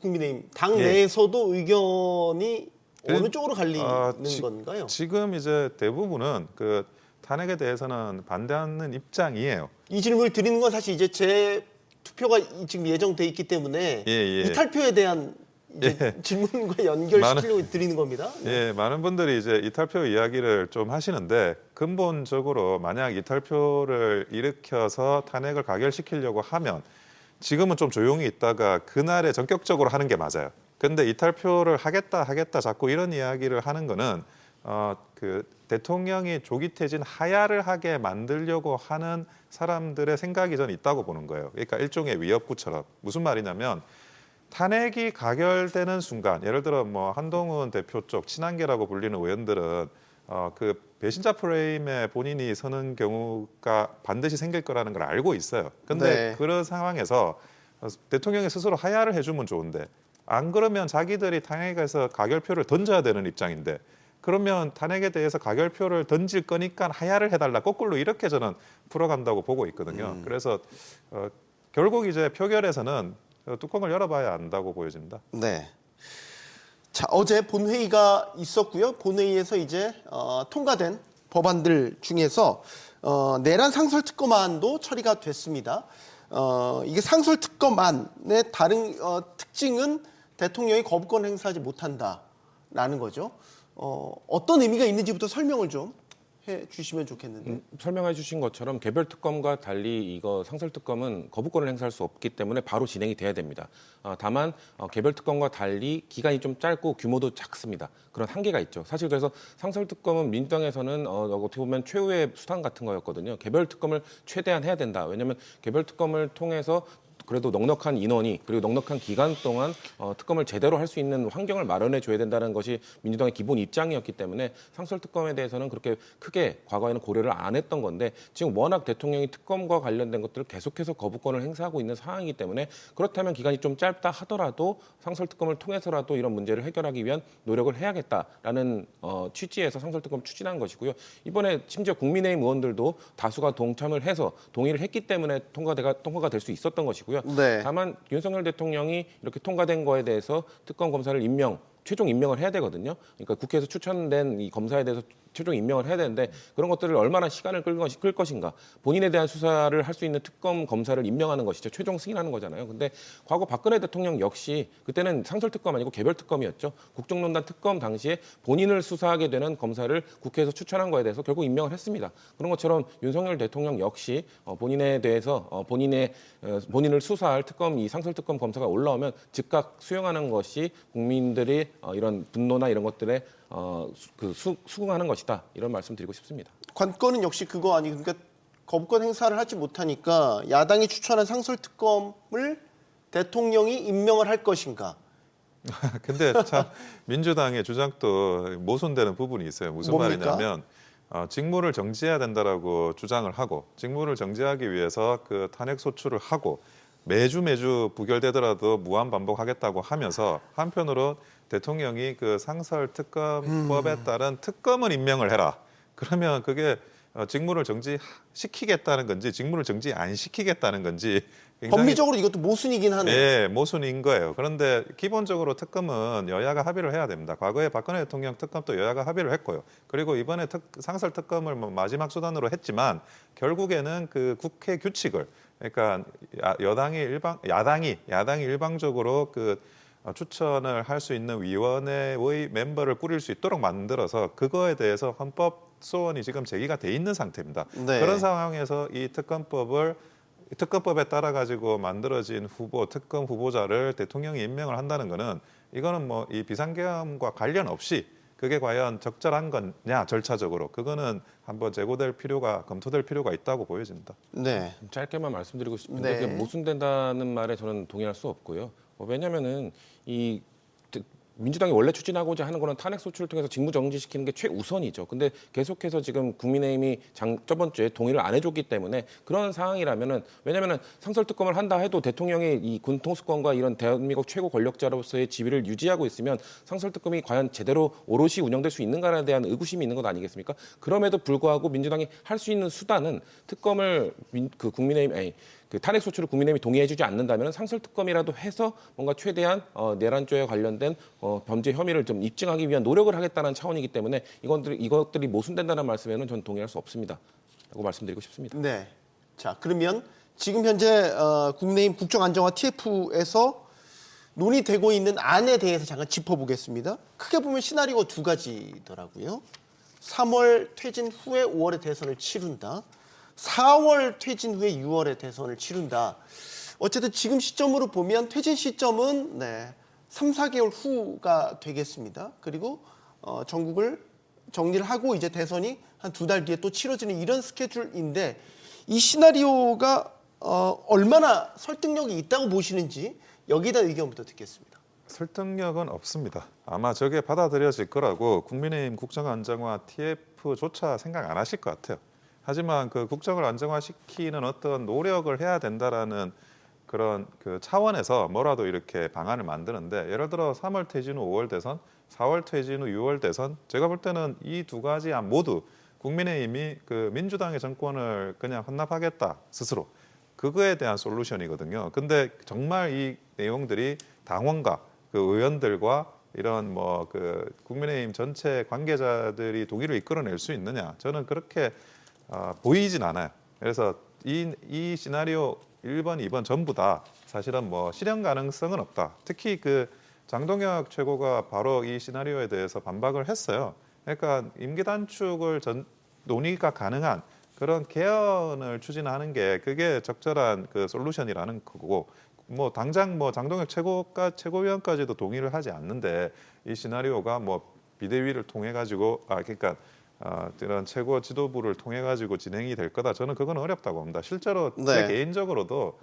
국민의힘 당내에서도 의견이 어느 쪽으로 갈리는 건가요? 지금 이제 대부분은 그 탄핵에 대해서는 반대하는 입장이에요. 이 질문을 드리는 건 사실 이제 제 투표가 지금 예정돼 있기 때문에 이탈표에 대한 이제 질문과 연결시키려고 드리는 겁니다. 예, 많은 분들이 이제 이탈표 이야기를 좀 하시는데, 근본적으로 만약 이탈표를 일으켜서 탄핵을 가결시키려고 하면 지금은 좀 조용히 있다가 그날에 전격적으로 하는 게 맞아요. 근데 이탈표를 하겠다 자꾸 이런 이야기를 하는 거는 그 대통령이 조기 퇴진 하야를 하게 만들려고 하는 사람들의 생각이 저는 있다고 보는 거예요. 그러니까 일종의 위협구처럼. 무슨 말이냐면 탄핵이 가결되는 순간, 예를 들어 뭐 한동훈 대표 쪽 친한계라고 불리는 의원들은 그 배신자 프레임에 본인이 서는 경우가 반드시 생길 거라는 걸 알고 있어요. 근데 네. 그런 상황에서 대통령이 스스로 하야를 해주면 좋은데, 안 그러면 자기들이 탄핵에서 가결표를 던져야 되는 입장인데, 그러면 탄핵에 대해서 가결표를 던질 거니까 하야를 해달라, 거꾸로 이렇게 저는 풀어간다고 보고 있거든요. 그래서 결국 이제 표결에서는 뚜껑을 열어봐야 안다고 보여집니다. 네. 자, 어제 본회의가 있었고요. 본회의에서 이제 통과된 법안들 중에서 내란 상설특검안도 처리가 됐습니다. 이게 상설특검안의 다른 특징은 대통령이 거부권 행사하지 못한다라는 거죠. 어떤 의미가 있는지부터 설명을 좀 주시면 좋겠는데. 설명해 주신 것처럼 개별 특검과 달리 이거 상설 특검은 거부권을 행사할 수 없기 때문에 바로 진행이 돼야 됩니다. 다만 개별 특검과 달리 기간이 좀 짧고 규모도 작습니다. 그런 한계가 있죠. 사실 그래서 상설 특검은 민주당에서는 어떻게 보면 최후의 수단 같은 거였거든요. 개별 특검을 최대한 해야 된다. 왜냐하면 개별 특검을 통해서 그래도 넉넉한 인원이 그리고 넉넉한 기간 동안 특검을 제대로 할 수 있는 환경을 마련해 줘야 된다는 것이 민주당의 기본 입장이었기 때문에 상설 특검에 대해서는 그렇게 크게 과거에는 고려를 안 했던 건데 지금 워낙 대통령이 특검과 관련된 것들을 계속해서 거부권을 행사하고 있는 상황이기 때문에 그렇다면 기간이 좀 짧다 하더라도 상설 특검을 통해서라도 이런 문제를 해결하기 위한 노력을 해야겠다라는 취지에서 상설 특검을 추진한 것이고요. 이번에 심지어 국민의힘 의원들도 다수가 동참을 해서 동의를 했기 때문에 통과가 될 수 있었던 것이고요. 네. 다만 윤석열 대통령이 이렇게 통과된 거에 대해서 특검 검사를 최종 임명을 해야 되거든요. 그러니까 국회에서 추천된 이 검사에 대해서 최종 임명을 해야 되는데 그런 것들을 얼마나 시간을 끌 것인가. 본인에 대한 수사를 할 수 있는 특검 검사를 임명하는 것이죠. 최종 승인하는 거잖아요. 근데 과거 박근혜 대통령 역시 그때는 상설 특검 아니고 개별 특검이었죠. 국정농단 특검 당시에 본인을 수사하게 되는 검사를 국회에서 추천한 거에 대해서 결국 임명을 했습니다. 그런 것처럼 윤석열 대통령 역시 본인에 대해서 본인을 수사할 특검, 이 상설 특검 검사가 올라오면 즉각 수용하는 것이 국민들이 이런 분노나 이런 것들에 수긍하는 것이다. 이런 말씀 드리고 싶습니다. 관건은 역시 그거 아니 그러니까 거부권 행사를 하지 못하니까 야당이 추천한 상설 특검을 대통령이 임명을 할 것인가? 근데 참 민주당의 주장도 모순되는 부분이 있어요. 무슨 뭡니까? 말이냐면 직무를 정지해야 된다라고 주장을 하고 직무를 정지하기 위해서 그 탄핵 소추를 하고 매주 부결되더라도 무한 반복하겠다고 하면서 한편으로 대통령이 그 상설 특검법에 따른 특검을 임명을 해라. 그러면 그게 직무를 정지시키겠다는 건지 직무를 정지 안 시키겠다는 건지 굉장히 법리적으로 이것도 모순이긴 하네요. 네, 모순인 거예요. 그런데 기본적으로 특검은 여야가 합의를 해야 됩니다. 과거에 박근혜 대통령 특검도 여야가 합의를 했고요. 그리고 이번에 상설 특검을 마지막 수단으로 했지만 결국에는 그 국회 규칙을 그러니까 야당이 일방적으로 그 추천을 할 수 있는 위원회의 멤버를 꾸릴 수 있도록 만들어서 그거에 대해서 헌법 소원이 지금 제기가 돼 있는 상태입니다. 네. 그런 상황에서 이 특검법에 따라 가지고 만들어진 특검 후보자를 대통령이 임명을 한다는 거는 이거는 뭐 이 비상계엄과 관련 없이 그게 과연 적절한 거냐 절차적으로 그거는 한번 검토될 필요가 있다고 보여집니다. 네. 짧게만 말씀드리고 싶은데 네. 그게 모순된다는 말에 저는 동의할 수 없고요. 왜냐하면은 이 민주당이 원래 추진하고자 하는 거는 탄핵 소추를 통해서 직무 정지시키는 게 최우선이죠. 근데 계속해서 지금 국민의힘이 저번 주에 동의를 안 해줬기 때문에 그런 상황이라면은 왜냐면은 상설 특검을 한다 해도 대통령이 이 군 통수권과 이런 대한민국 최고 권력자로서의 지위를 유지하고 있으면 상설 특검이 과연 제대로 오롯이 운영될 수 있는가에 대한 의구심이 있는 것 아니겠습니까? 그럼에도 불구하고 민주당이 할 수 있는 수단은 특검을 그 탄핵 소추를 국민의힘이 동의해주지 않는다면 상설 특검이라도 해서 뭔가 최대한 내란죄에 관련된 범죄 혐의를 좀 입증하기 위한 노력을 하겠다는 차원이기 때문에 이것들이 모순된다는 말씀에는 저는 동의할 수 없습니다.라고 말씀드리고 싶습니다. 네. 자, 그러면 지금 현재 국민의힘 국정안정화 TF에서 논의되고 있는 안에 대해서 잠깐 짚어보겠습니다. 크게 보면 시나리오가 두 가지더라고요. 3월 퇴진 후에 5월에 대선을 치른다. 4월 퇴진 후에 6월에 대선을 치른다. 어쨌든 지금 시점으로 보면 퇴진 시점은 3, 4개월 후가 되겠습니다. 그리고 전국을 정리를 하고 이제 대선이 한 2달 뒤에 또 치러지는 이런 스케줄인데 이 시나리오가 얼마나 설득력이 있다고 보시는지 여기에 대한 의견부터 듣겠습니다. 설득력은 없습니다. 아마 저게 받아들여질 거라고 국민의힘 국정안정화 TF조차 생각 안 하실 것 같아요. 하지만 그 국정을 안정화시키는 어떤 노력을 해야 된다라는 그런 그 차원에서 뭐라도 이렇게 방안을 만드는데 예를 들어 3월 퇴진 후 5월 대선, 4월 퇴진 후 6월 대선 제가 볼 때는 이 두 가지 안 모두 국민의힘이 그 민주당의 정권을 그냥 헌납하겠다 스스로 그거에 대한 솔루션이거든요. 근데 정말 이 내용들이 당원과 그 의원들과 이런 뭐 그 국민의힘 전체 관계자들이 동의를 이끌어낼 수 있느냐? 저는 그렇게 보이진 않아요. 그래서 이 시나리오 1번, 2번 전부 다 사실은 뭐 실현 가능성은 없다. 특히 그 장동혁 최고가 바로 이 시나리오에 대해서 반박을 했어요. 그러니까 임기 단축을 논의가 가능한 그런 개헌을 추진하는 게 그게 적절한 그 솔루션이라는 거고 뭐 당장 뭐 장동혁 최고위원까지도 동의를 하지 않는데 이 시나리오가 뭐 비대위를 통해 가지고 그러니까 이런 최고 지도부를 통해 가지고 진행이 될 거다. 저는 그건 어렵다고 봅니다. 실제로 제 네. 개인적으로도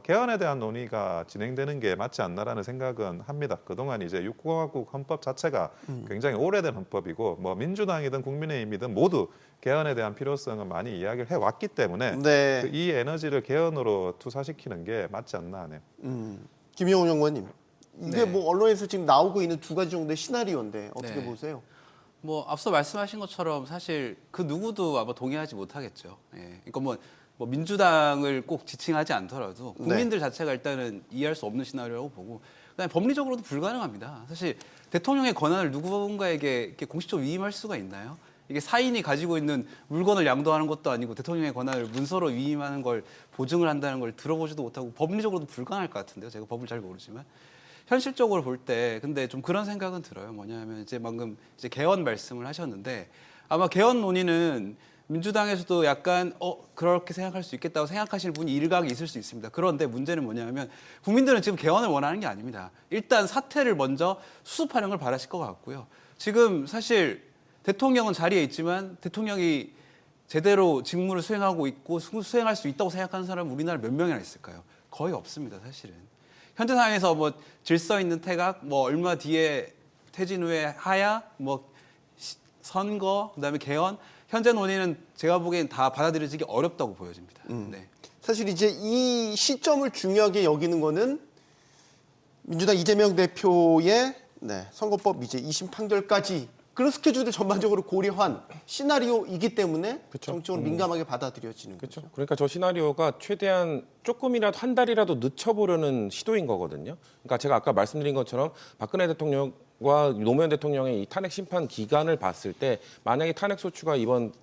개헌에 대한 논의가 진행되는 게 맞지 않나라는 생각은 합니다. 그동안 이제 육공화국 헌법 자체가 굉장히 오래된 헌법이고 뭐 민주당이든 국민의힘이든 모두 개헌에 대한 필요성은 많이 이야기를 해왔기 때문에 네. 이 에너지를 개헌으로 투사시키는 게 맞지 않나 하네요. 김영훈 연구원님, 이게 네. 뭐 언론에서 지금 나오고 있는 두 가지 정도의 시나리오인데 어떻게 네. 보세요? 뭐 앞서 말씀하신 것처럼 사실 그 누구도 아마 동의하지 못하겠죠. 예. 그러니까 뭐 민주당을 꼭 지칭하지 않더라도 국민들 자체가 일단은 이해할 수 없는 시나리오라고 보고 그다음에 법리적으로도 불가능합니다. 사실 대통령의 권한을 누군가에게 이렇게 공식적으로 위임할 수가 있나요? 이게 사인이 가지고 있는 물건을 양도하는 것도 아니고 대통령의 권한을 문서로 위임하는 걸 보증을 한다는 걸 들어보지도 못하고 법리적으로도 불가능할 것 같은데요. 제가 법을 잘 모르지만. 현실적으로 볼 때 근데 좀 그런 생각은 들어요. 뭐냐면 이제 방금 이제 개헌 말씀을 하셨는데 아마 개헌 논의는 민주당에서도 약간 그렇게 생각할 수 있겠다고 생각하시는 분이 일각이 있을 수 있습니다. 그런데 문제는 뭐냐면 국민들은 지금 개헌을 원하는 게 아닙니다. 일단 사태를 먼저 수습하는 걸 바라실 것 같고요. 지금 사실 대통령은 자리에 있지만 대통령이 제대로 직무를 수행하고 있고 수행할 수 있다고 생각하는 사람은 우리나라 몇 명이나 있을까요? 거의 없습니다, 사실은. 현재 상황에서 뭐 질서 있는 태각, 뭐 얼마 뒤에 퇴진 후에 하야, 뭐 선거, 그다음에 개헌, 현재 논의는 제가 보기엔 다 받아들여지기 어렵다고 보여집니다. 네. 사실 이제 이 시점을 중요하게 여기는 거는 민주당 이재명 대표의 선거법 이제 2심 판결까지 그런 스케줄들 전반적으로 고려한 시나리오이기 때문에 정치적으로 민감하게 받아들여지는 거죠. 그러니까 저 시나리오가 최대한 조금이라도 한 달이라도 늦춰보려는 시도인 거거든요. 그러니까 제가 아까 말씀드린 것처럼 박근혜 대통령과 노무현 대통령의 이 탄핵 심판 기간을 봤을 때 만약에 탄핵 소추가 이번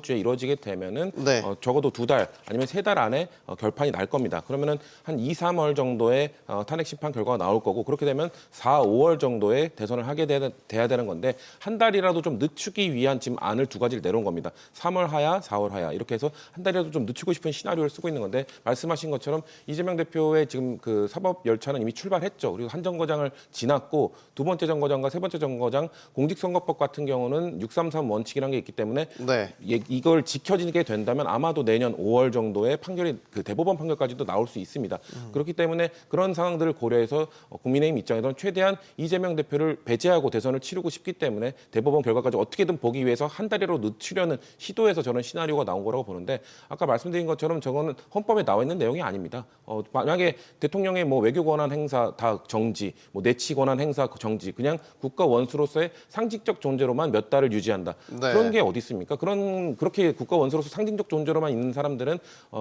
주에 이루어지게 되면은 네. 적어도 2달 아니면 3달 안에 결판이 날 겁니다. 그러면은 한 2, 3월 정도의 탄핵 심판 결과가 나올 거고 그렇게 되면 4, 5월 정도에 대선을 하게 돼야 되는 건데 한 달이라도 좀 늦추기 위한 지금 안을 두 가지를 내놓은 겁니다. 3월 하야, 4월 하야 이렇게 해서 한 달이라도 좀 늦추고 싶은 시나리오를 쓰고 있는 건데 말씀하신 것처럼 이재명 대표의 지금 그 사법 열차는 이미 출발했죠. 그리고 한 정거장을 지났고 두 번째 정거장과 세 번째 정거장 공직선거법 같은 경우는 633 원칙이라는 게 있기 때문에 네. 이걸 지켜지게 된다면 아마도 내년 5월 정도에 판결이 그 대법원 판결까지도 나올 수 있습니다. 그렇기 때문에 그런 상황들을 고려해서 국민의힘 입장에서는 최대한 이재명 대표를 배제하고 대선을 치르고 싶기 때문에 대법원 결과까지 어떻게든 보기 위해서 한 달이라도 늦추려는 시도에서 저는 시나리오가 나온 거라고 보는데 아까 말씀드린 것처럼 저거는 헌법에 나와 있는 내용이 아닙니다. 만약에 대통령의 뭐 외교 권한 행사 다 정지, 뭐 내치 권한 행사 정지, 그냥 국가 원수로서의 상징적 존재로만 몇 달을 유지한다. 네. 그런 게 어디 있습니까? 그렇게 국가 원수로서 상징적 존재로만 있는 사람들은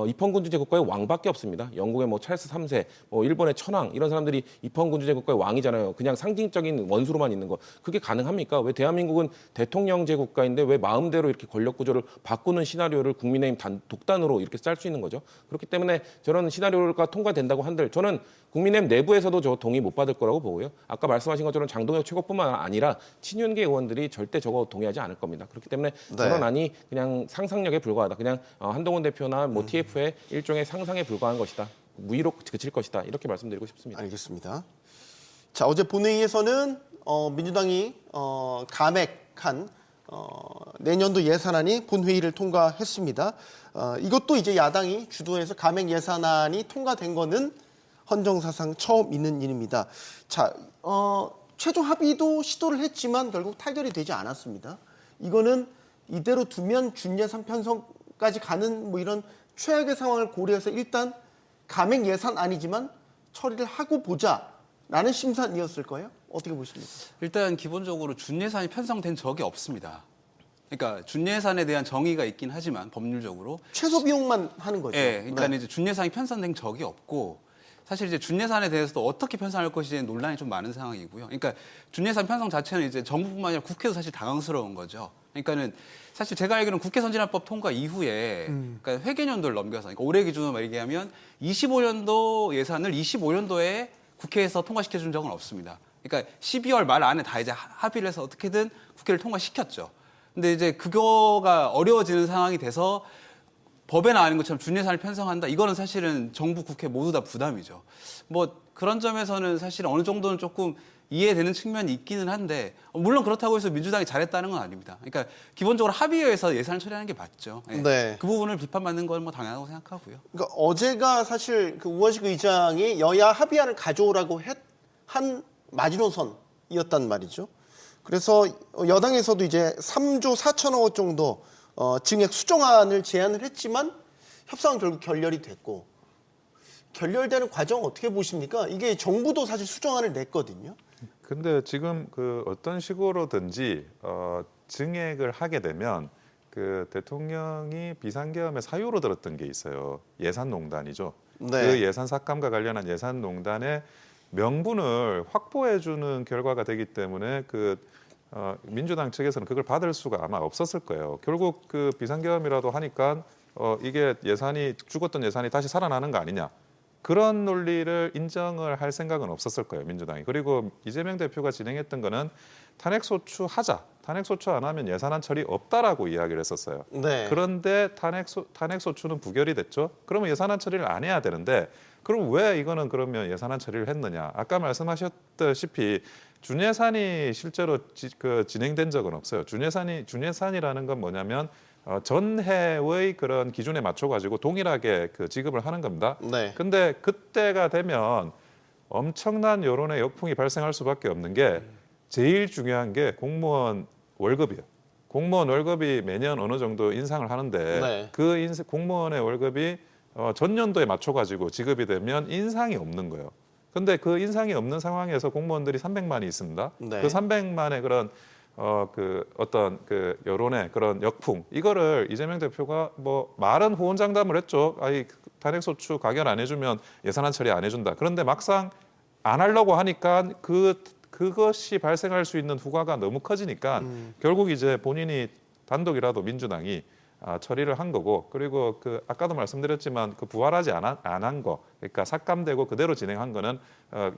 입헌군주제 국가의 왕밖에 없습니다. 영국의 뭐 찰스 3세, 뭐 일본의 천황 이런 사람들이 입헌군주제 국가의 왕이잖아요. 그냥 상징적인 원수로만 있는 거. 그게 가능합니까? 왜 대한민국은 대통령제 국가인데 왜 마음대로 이렇게 권력 구조를 바꾸는 시나리오를 국민의힘 독단으로 이렇게 짤 수 있는 거죠. 그렇기 때문에 저런 시나리오가 통과된다고 한들 저는 국민의힘 내부에서도 저 동의 못 받을 거라고 보고요. 아까 말씀하신 것처럼 장동혁 최고뿐만 아니라 친윤계 의원들이 절대 저거 동의하지 않을 겁니다. 그렇기 때문에 저런 안이 그냥 상상력에 불과하다. 그냥 한동훈 대표나 뭐 TF의 일종의 상상에 불과한 것이다. 무의로 그칠 것이다. 이렇게 말씀드리고 싶습니다. 알겠습니다. 자, 어제 본회의에서는 민주당이 감액한 내년도 예산안이 본회의를 통과했습니다. 이것도 이제 야당이 주도해서 감액 예산안이 통과된 거는 헌정사상 처음 있는 일입니다. 자, 최종 합의도 시도를 했지만 결국 타결이 되지 않았습니다. 이거는 이대로 두면 준예산 편성까지 가는 뭐 이런 최악의 상황을 고려해서 일단 감액 예산안이지만 처리를 하고 보자라는 심산이었을 거예요. 어떻게 보십니까? 일단 기본적으로 준예산이 편성된 적이 없습니다. 그러니까 준예산에 대한 정의가 있긴 하지만 법률적으로 최소 비용만 하는 거죠. 예, 그러니까 네. 이제 준예산이 편성된 적이 없고 사실 이제 준예산에 대해서도 어떻게 편성할 것인지 논란이 좀 많은 상황이고요. 그러니까 준예산 편성 자체는 이제 정부뿐만 아니라 국회도 사실 당황스러운 거죠. 그러니까는 사실 제가 알기로는 국회 선진화법 통과 이후에 그러니까 회계년도를 넘겨서 그러니까 올해 기준으로 얘기하면 25년도 예산을 25년도에 국회에서 통과시켜 준 적은 없습니다. 그러니까 12월 말 안에 다 이제 합의를 해서 어떻게든 국회를 통과시켰죠. 근데 이제 그거가 어려워지는 상황이 돼서 법에 나와 있는 것처럼 준예산을 편성한다. 이거는 사실은 정부, 국회 모두 다 부담이죠. 뭐 그런 점에서는 사실 어느 정도는 조금 이해되는 측면이 있기는 한데 물론 그렇다고 해서 민주당이 잘했다는 건 아닙니다. 그러니까 기본적으로 합의해서 예산을 처리하는 게 맞죠. 예. 네. 그 부분을 비판받는 건 뭐 당연하다고 생각하고요. 그러니까 어제가 사실 그 우원식 의장이 여야 합의안을 가져오라고 한 마지노선이었단 말이죠. 그래서 여당에서도 이제 3조 4천억 원 정도 증액 수정안을 제안을 했지만 협상은 결국 결렬이 됐고, 결렬되는 과정 어떻게 보십니까? 이게 정부도 사실 수정안을 냈거든요. 근데 지금 그 어떤 식으로든지 증액을 하게 되면 그 대통령이 비상계엄의 사유로 들었던 게 있어요. 예산농단이죠. 네. 그 예산 삭감과 관련한 예산농단의 명분을 확보해주는 결과가 되기 때문에 민주당 측에서는 그걸 받을 수가 아마 없었을 거예요. 결국 그 비상계엄이라도 하니까 이게 죽었던 예산이 다시 살아나는 거 아니냐. 그런 논리를 인정을 할 생각은 없었을 거예요, 민주당이. 그리고 이재명 대표가 진행했던 거는 탄핵소추 하자. 탄핵소추 안 하면 예산안 처리 없다라고 이야기를 했었어요. 네. 그런데 탄핵소추는 부결이 됐죠. 그러면 예산안 처리를 안 해야 되는데 그럼 왜 이거는 그러면 예산안 처리를 했느냐. 아까 말씀하셨다시피 준예산이 실제로 진행된 적은 없어요. 준예산이라는 건 뭐냐면 전해의 그런 기준에 맞춰가지고 동일하게 그 지급을 하는 겁니다. 네. 근데 그때가 되면 엄청난 여론의 역풍이 발생할 수밖에 없는 게 제일 중요한 게 공무원 월급이에요. 공무원 월급이 매년 어느 정도 인상을 하는데 네. 공무원의 월급이 전년도에 맞춰가지고 지급이 되면 인상이 없는 거예요. 근데 그 인상이 없는 상황에서 공무원들이 300만이 있습니다. 네. 그 300만의 그런 어떤 여론의 그런 역풍 이거를 이재명 대표가 뭐 말은 호언장담을 했죠. 탄핵소추 가결 안 해주면 예산안 처리 안 해준다. 그런데 막상 안 하려고 하니까 그것이 발생할 수 있는 후과가 너무 커지니까 결국 이제 본인이 단독이라도 민주당이 처리를 한 거고, 그리고 아까도 말씀드렸지만 부활하지 안 한 거, 그러니까 삭감되고 그대로 진행한 거는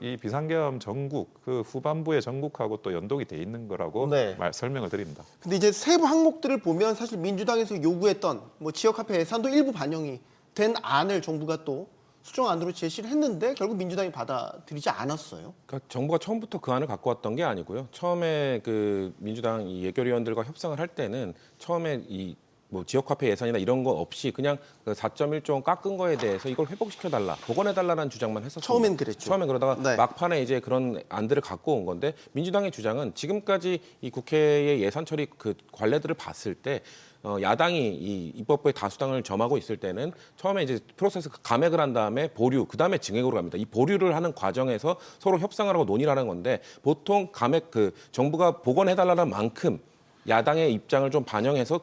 이 비상계엄 전국 후반부의 전국하고 또 연동이 돼 있는 거라고 네. 설명을 드립니다. 근데 이제 세부 항목들을 보면 사실 민주당에서 요구했던 뭐 지역화폐 예산도 일부 반영이 된 안을 정부가 또 수정안으로 제시를 했는데 결국 민주당이 받아들이지 않았어요. 그러니까 정부가 처음부터 그 안을 갖고 왔던 게 아니고요. 처음에 그 민주당 이 예결위원들과 협상을 할 때는 처음에 뭐 지역화폐 예산이나 이런 거 없이 그냥 그 4.1조 원 깎은 거에 대해서 이걸 회복시켜달라, 복원해달라는 주장만 했었습니다. 처음엔 그랬죠. 처음엔 그러다가 네. 막판에 이제 그런 안들을 갖고 온 건데 민주당의 주장은 지금까지 이 국회의 예산 처리 관례들을 봤을 때 야당이 이 입법부의 다수당을 점하고 있을 때는 처음에 이제 프로세스 감액을 한 다음에 보류, 그 다음에 증액으로 갑니다. 이 보류를 하는 과정에서 서로 협상을 하고 논의를 하는 건데 보통 감액 정부가 복원해달라는 만큼 야당의 입장을 좀 반영해서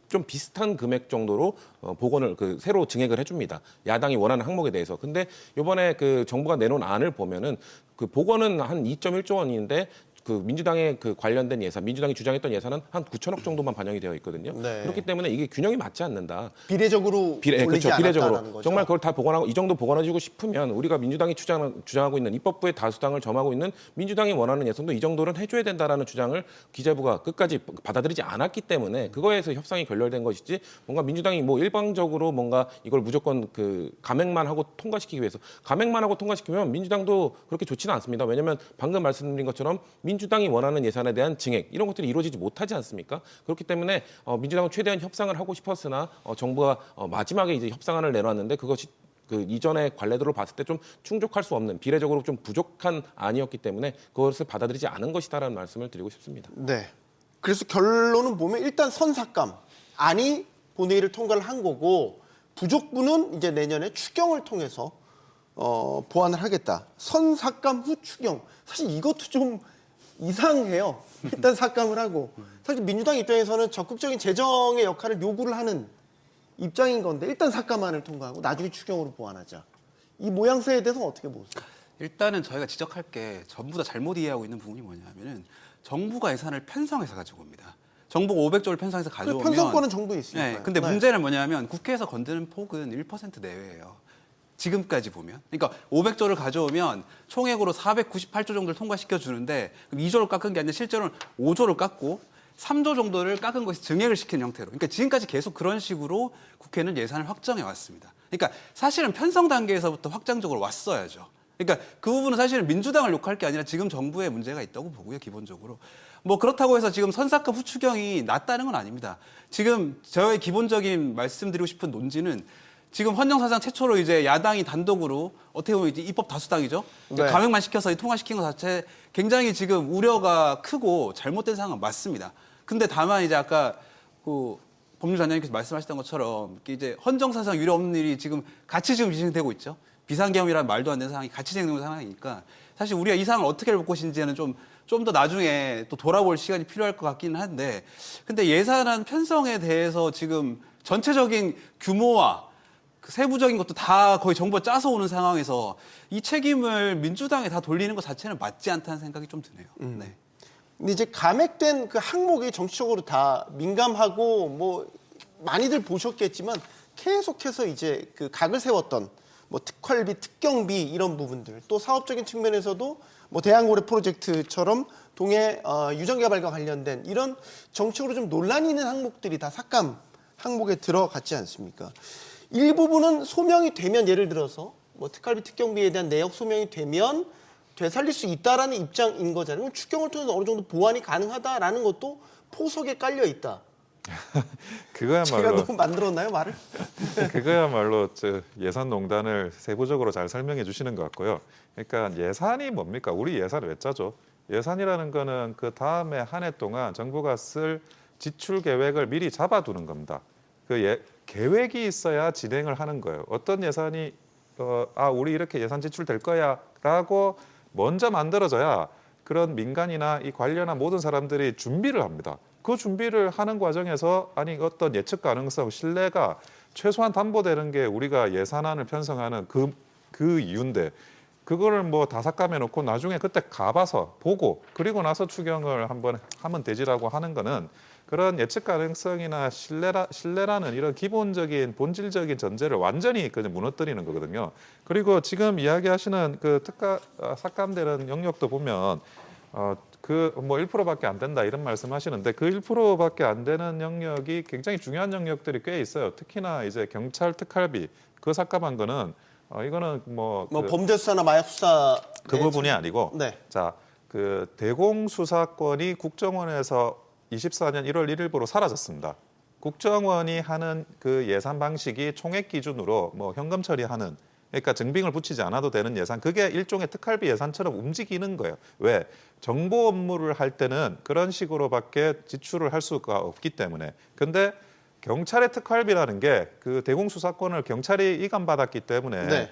좀 비슷한 금액 정도로 복원을 새로 증액을 해줍니다. 야당이 원하는 항목에 대해서. 근데 이번에 정부가 내놓은 안을 보면은 복원은 한 2.1조 원인데 민주당의 관련된 예산, 민주당이 주장했던 예산은 한 9천억 정도만 반영이 되어 있거든요. 네. 그렇기 때문에 이게 균형이 맞지 않는다. 비례적으로 올리지 그렇죠. 않았다는 비례적으로 거죠. 정말 그걸 다 복원하고 이 정도 복원해주고 싶으면 우리가 민주당이 주장하고 있는 입법부의 다수당을 점하고 있는 민주당이 원하는 예산도 이 정도는 해줘야 된다라는 주장을 기재부가 끝까지 받아들이지 않았기 때문에 그거에서 협상이 결렬된 것이지 뭔가 민주당이 뭐 일방적으로 뭔가 이걸 무조건 감액만 하고 통과시키기 위해서 감액만 하고 통과시키면 민주당도 그렇게 좋지는 않습니다. 왜냐하면 방금 말씀드린 것처럼 민주당이 원하는 예산에 대한 증액 이런 것들이 이루어지지 못하지 않습니까? 그렇기 때문에 민주당은 최대한 협상을 하고 싶었으나 정부가 마지막에 이제 협상안을 내놨는데 그것이 이전의 관례들로 봤을 때 좀 충족할 수 없는 비례적으로 좀 부족한 안이었기 때문에 그것을 받아들이지 않은 것이다라는 말씀을 드리고 싶습니다. 네. 그래서 결론은 보면 일단 선삭감 안이 본회의를 통과를 한 거고 부족분은 이제 내년에 추경을 통해서 보완을 하겠다. 선삭감 후 추경. 사실 이것도 좀 이상해요. 일단 삭감을 하고 사실 민주당 입장에서는 적극적인 재정의 역할을 요구를 하는 입장인 건데 일단 삭감안을 통과하고 나중에 추경으로 보완하자. 이 모양새에 대해서는 어떻게 보세요? 일단은 저희가 지적할 게 전부 다 잘못 이해하고 있는 부분이 뭐냐면은 정부가 예산을 편성해서 가지고 옵니다. 정부가 500조를 편성해서 가져오면 편성권은 정부에 있으니까요. 네, 근데 문제는 뭐냐면 국회에서 건드는 폭은 1% 내외예요. 지금까지 보면. 그러니까 500조를 가져오면 총액으로 498조 정도를 통과시켜 주는데 2조를 깎은 게 아니라 실제로는 5조를 깎고 3조 정도를 깎은 것이 증액을 시킨 형태로. 그러니까 지금까지 계속 그런 식으로 국회는 예산을 확정해 왔습니다. 그러니까 사실은 편성 단계에서부터 확장적으로 왔어야죠. 그러니까 그 부분은 사실은 민주당을 욕할 게 아니라 지금 정부에 문제가 있다고 보고요, 기본적으로. 뭐 그렇다고 해서 지금 선삭과 후추경이 낮다는 건 아닙니다. 지금 저의 기본적인 말씀드리고 싶은 논지는 지금 헌정사상 최초로 이제 야당이 단독으로 어떻게 보면 이제 입법 다수당이죠. 네. 감액만 시켜서 통과시킨 것 자체 굉장히 지금 우려가 크고 잘못된 상황은 맞습니다. 근데 다만 이제 아까 그 법률단장님께서 말씀하셨던 것처럼 이제 헌정사상 유례 없는 일이 지금 같이 지금 진행되고 있죠. 비상계엄이라는 말도 안 되는 상황이 같이 진행되는 상황이니까 사실 우리가 이 상황을 어떻게 볼 것인지는 좀 더 나중에 또 돌아볼 시간이 필요할 것 같기는 한데 근데 예산안 편성에 대해서 지금 전체적인 규모와 그 세부적인 것도 다 거의 정부가 짜서 오는 상황에서 이 책임을 민주당에 다 돌리는 것 자체는 맞지 않다는 생각이 좀 드네요. 네. 근데 이제 감액된 그 항목이 정치적으로 다 민감하고 뭐 많이들 보셨겠지만 계속해서 이제 그 각을 세웠던 뭐 특활비, 특경비 이런 부분들 또 사업적인 측면에서도 뭐 대한고래 프로젝트처럼 동해 유전개발과 관련된 이런 정치적으로 좀 논란이 있는 항목들이 다 삭감 항목에 들어갔지 않습니까? 일부분은 소명이 되면 예를 들어서 뭐 특활비, 특경비에 대한 내역 소명이 되면 되살릴 수 있다라는 입장인 거잖아요. 그럼 추경을 통해서 어느 정도 보완이 가능하다라는 것도 포석에 깔려 있다. 제가 그거야말로 너무 만들었나요, 말을? 그거야말로 예산농단을 세부적으로 잘 설명해 주시는 것 같고요. 그러니까 예산이 뭡니까? 우리 예산을 왜 짜죠? 예산이라는 거는 그 다음에 한 해 동안 정부가 쓸 지출 계획을 미리 잡아두는 겁니다. 계획이 있어야 진행을 하는 거예요. 어떤 예산이 우리 이렇게 예산 지출될 거야라고 먼저 만들어져야 그런 민간이나 이 관련한 모든 사람들이 준비를 합니다. 그 준비를 하는 과정에서 어떤 예측 가능성, 신뢰가 최소한 담보되는 게 우리가 예산안을 편성하는 그 이유인데 그거를 뭐 다 삭감해 놓고 나중에 그때 가봐서 보고 그리고 나서 추경을 한번 하면 되지라고 하는 거는 그런 예측 가능성이나 신뢰라는 이런 기본적인 본질적인 전제를 완전히 그냥 무너뜨리는 거거든요. 그리고 지금 이야기하시는 그 삭감되는 영역도 보면 그 뭐 1%밖에 안 된다 이런 말씀하시는데 그 1%밖에 안 되는 영역이 굉장히 중요한 영역들이 꽤 있어요. 특히나 이제 경찰 특활비 그 삭감한 거는 이거는 뭐 범죄 수사나 마약 수사 그 부분이 아니고 네. 자, 그 대공 수사권이 국정원에서 24년 1월 1일부로 사라졌습니다. 국정원이 하는 그 예산 방식이 총액 기준으로 뭐 현금 처리하는 그러니까 증빙을 붙이지 않아도 되는 예산 그게 일종의 특활비 예산처럼 움직이는 거예요. 왜? 정보 업무를 할 때는 그런 식으로밖에 지출을 할 수가 없기 때문에. 근데 경찰의 특활비라는 게 그 대공수사권을 경찰이 이관받았기 때문에 네.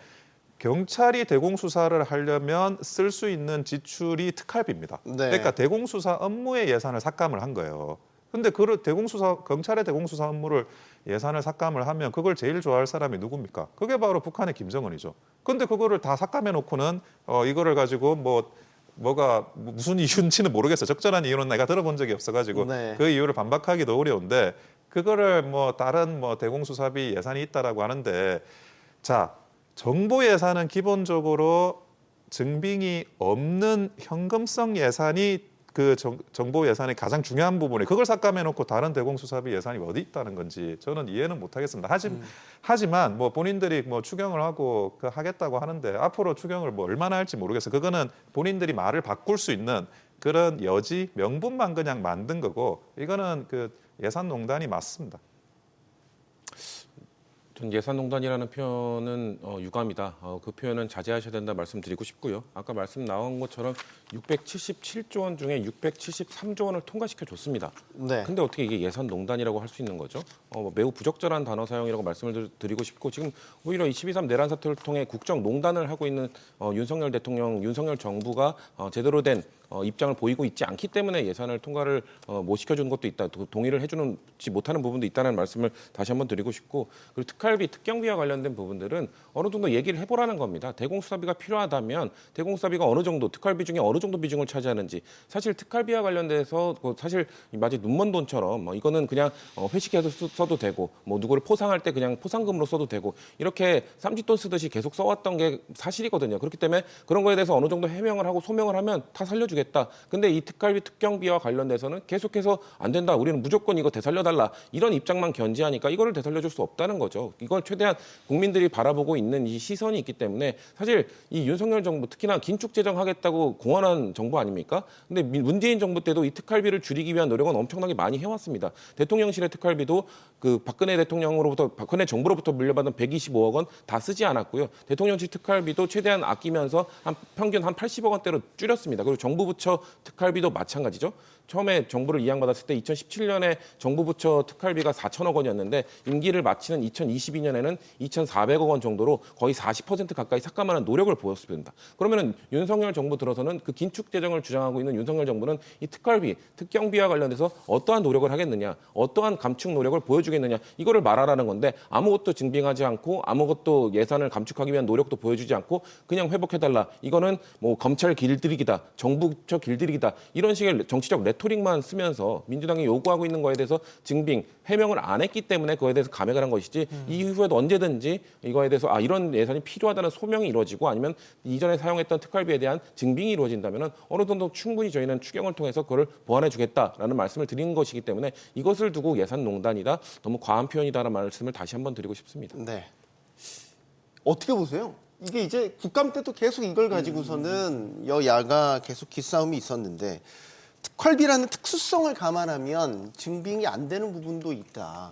경찰이 대공수사를 하려면 쓸 수 있는 지출이 특활비입니다. 네. 그러니까 대공수사 업무의 예산을 삭감을 한 거예요. 근데 그 경찰의 대공수사 업무를 예산을 삭감을 하면 그걸 제일 좋아할 사람이 누굽니까? 그게 바로 북한의 김정은이죠. 근데 그거를 다 삭감해 놓고는 이거를 가지고 뭐가 무슨 이유인지는 모르겠어요. 적절한 이유는 내가 들어본 적이 없어가지고 네. 그 이유를 반박하기도 어려운데 그거를 뭐 다른 뭐 대공수사비 예산이 있다라고 하는데 자 정보 예산은 기본적으로 증빙이 없는 현금성 예산이 그 정보 예산의 가장 중요한 부분이 그걸 삭감해놓고 다른 대공수사비 예산이 어디 있다는 건지 저는 이해는 못하겠습니다. 하지만 뭐 본인들이 뭐 추경을 하고 하겠다고 하는데 앞으로 추경을 뭐 얼마나 할지 모르겠어요. 그거는 본인들이 말을 바꿀 수 있는 그런 여지 명분만 그냥 만든 거고 이거는 그 예산농단이 맞습니다. 전 예산농단이라는 표현은 유감이다. 그 표현은 자제하셔야 된다 말씀드리고 싶고요. 아까 말씀 나온 것처럼 677조 원 중에 673조 원을 통과시켜 줬습니다. 네. 근데 어떻게 이게 예산농단이라고 할 수 있는 거죠? 매우 부적절한 단어 사용이라고 말씀을 드리고 싶고 지금 오히려 12.3 내란 사태를 통해 국정농단을 하고 있는 윤석열 대통령, 윤석열 정부가 제대로 된 입장을 보이고 있지 않기 때문에 예산을 통과를 못 시켜주는 것도 있다. 동의를 해주지 못하는 부분도 있다는 말씀을 다시 한번 드리고 싶고 그리고 특활비, 특경비와 관련된 부분들은 어느 정도 얘기를 해보라는 겁니다. 대공수사비가 필요하다면 대공수사비가 어느 정도, 특활비 중에 어느 정도 비중을 차지하는지 사실 특활비와 관련돼서 사실 마치 눈먼 돈처럼 이거는 그냥 회식해서 써도 되고 뭐 누구를 포상할 때 그냥 포상금으로 써도 되고 이렇게 쌈짓돈 쓰듯이 계속 써왔던 게 사실이거든요. 그렇기 때문에 그런 거에 대해서 어느 정도 해명을 하고 소명을 하면 다 살려주겠다. 주겠다. 근데 이 특갈비 특경비와 관련돼서는 계속해서 안 된다. 우리는 무조건 이거 되살려달라. 이런 입장만 견지하니까 이거를 되살려줄 수 없다는 거죠. 이걸 최대한 국민들이 바라보고 있는 이 시선이 있기 때문에 사실 이 윤석열 정부 특히나 긴축재정하겠다고 공언한 정부 아닙니까? 근데 문재인 정부 때도 이 특갈비를 줄이기 위한 노력은 엄청나게 많이 해왔습니다. 대통령실의 특갈비도 그 박근혜 정부로부터 물려받은 125억 원 다 쓰지 않았고요. 대통령실 특갈비도 최대한 아끼면서 평균 한 80억 원대로 줄였습니다. 그리고 정부 부처 특갈비도 마찬가지죠. 처음에 정부를 이양받았을 때 2017년에 정부 부처 특갈비가 4천억 원이었는데 임기를 마치는 2022년에는 2,400억 원 정도로 거의 40% 가까이 삭감하는 노력을 보였습니다. 그러면은 윤석열 정부 들어서는 그 긴축 재정을 주장하고 있는 윤석열 정부는 이 특갈비, 특경비와 관련해서 어떠한 노력을 하겠느냐, 어떠한 감축 노력을 보여주겠느냐 이거를 말하라는 건데 아무것도 증빙하지 않고 아무것도 예산을 감축하기 위한 노력도 보여주지 않고 그냥 회복해달라. 이거는 뭐 검찰 길들이기다, 정부 부처 길들이기다 이런 식의 정치적 레토릭만 쓰면서 민주당이 요구하고 있는 거에 대해서 증빙, 해명을 안 했기 때문에 그거에 대해서 감액을 한 것이지 이후에도 언제든지 이거에 대해서 이런 예산이 필요하다는 소명이 이루어지고 아니면 이전에 사용했던 특갈비에 대한 증빙이 이루어진다면 어느 정도 충분히 저희는 추경을 통해서 그걸 보완해 주겠다라는 말씀을 드린 것이기 때문에 이것을 두고 예산농단이다, 너무 과한 표현이다라는 말씀을 다시 한번 드리고 싶습니다. 네. 어떻게 보세요? 이게 이제 국감 때도 계속 이걸 가지고서는 여야가 계속 기싸움이 있었는데 특활비라는 특수성을 감안하면 증빙이 안 되는 부분도 있다.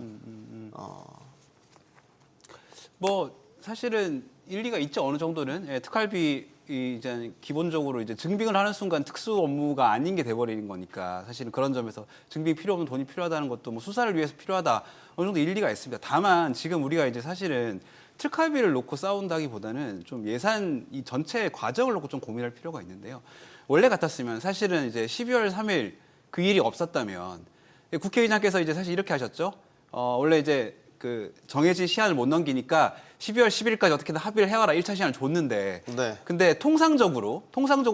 뭐 사실은 일리가 있죠. 어느 정도는 특활비 이제 기본적으로 이제 증빙을 하는 순간 특수 업무가 아닌 게 돼버리는 거니까 사실은 그런 점에서 증빙 필요 없는 돈이 필요하다는 것도 뭐 수사를 위해서 필요하다 어느 정도 일리가 있습니다. 다만 지금 우리가 이제 사실은 특활비를 놓고 싸운다기보다는 좀 예산 이 전체 과정을 놓고 좀 고민할 필요가 있는데요. 원래 같았으면 사실은 이제 12월 3일 그 일이 없었다면 국회의장께서 이제 사실 이렇게 하셨죠. 원래 이제 그 정해진 시한을 못 넘기니까 12월 10일까지 어떻게든 합의를 해와라 1차 시한을 줬는데 네. 근데 통상적으로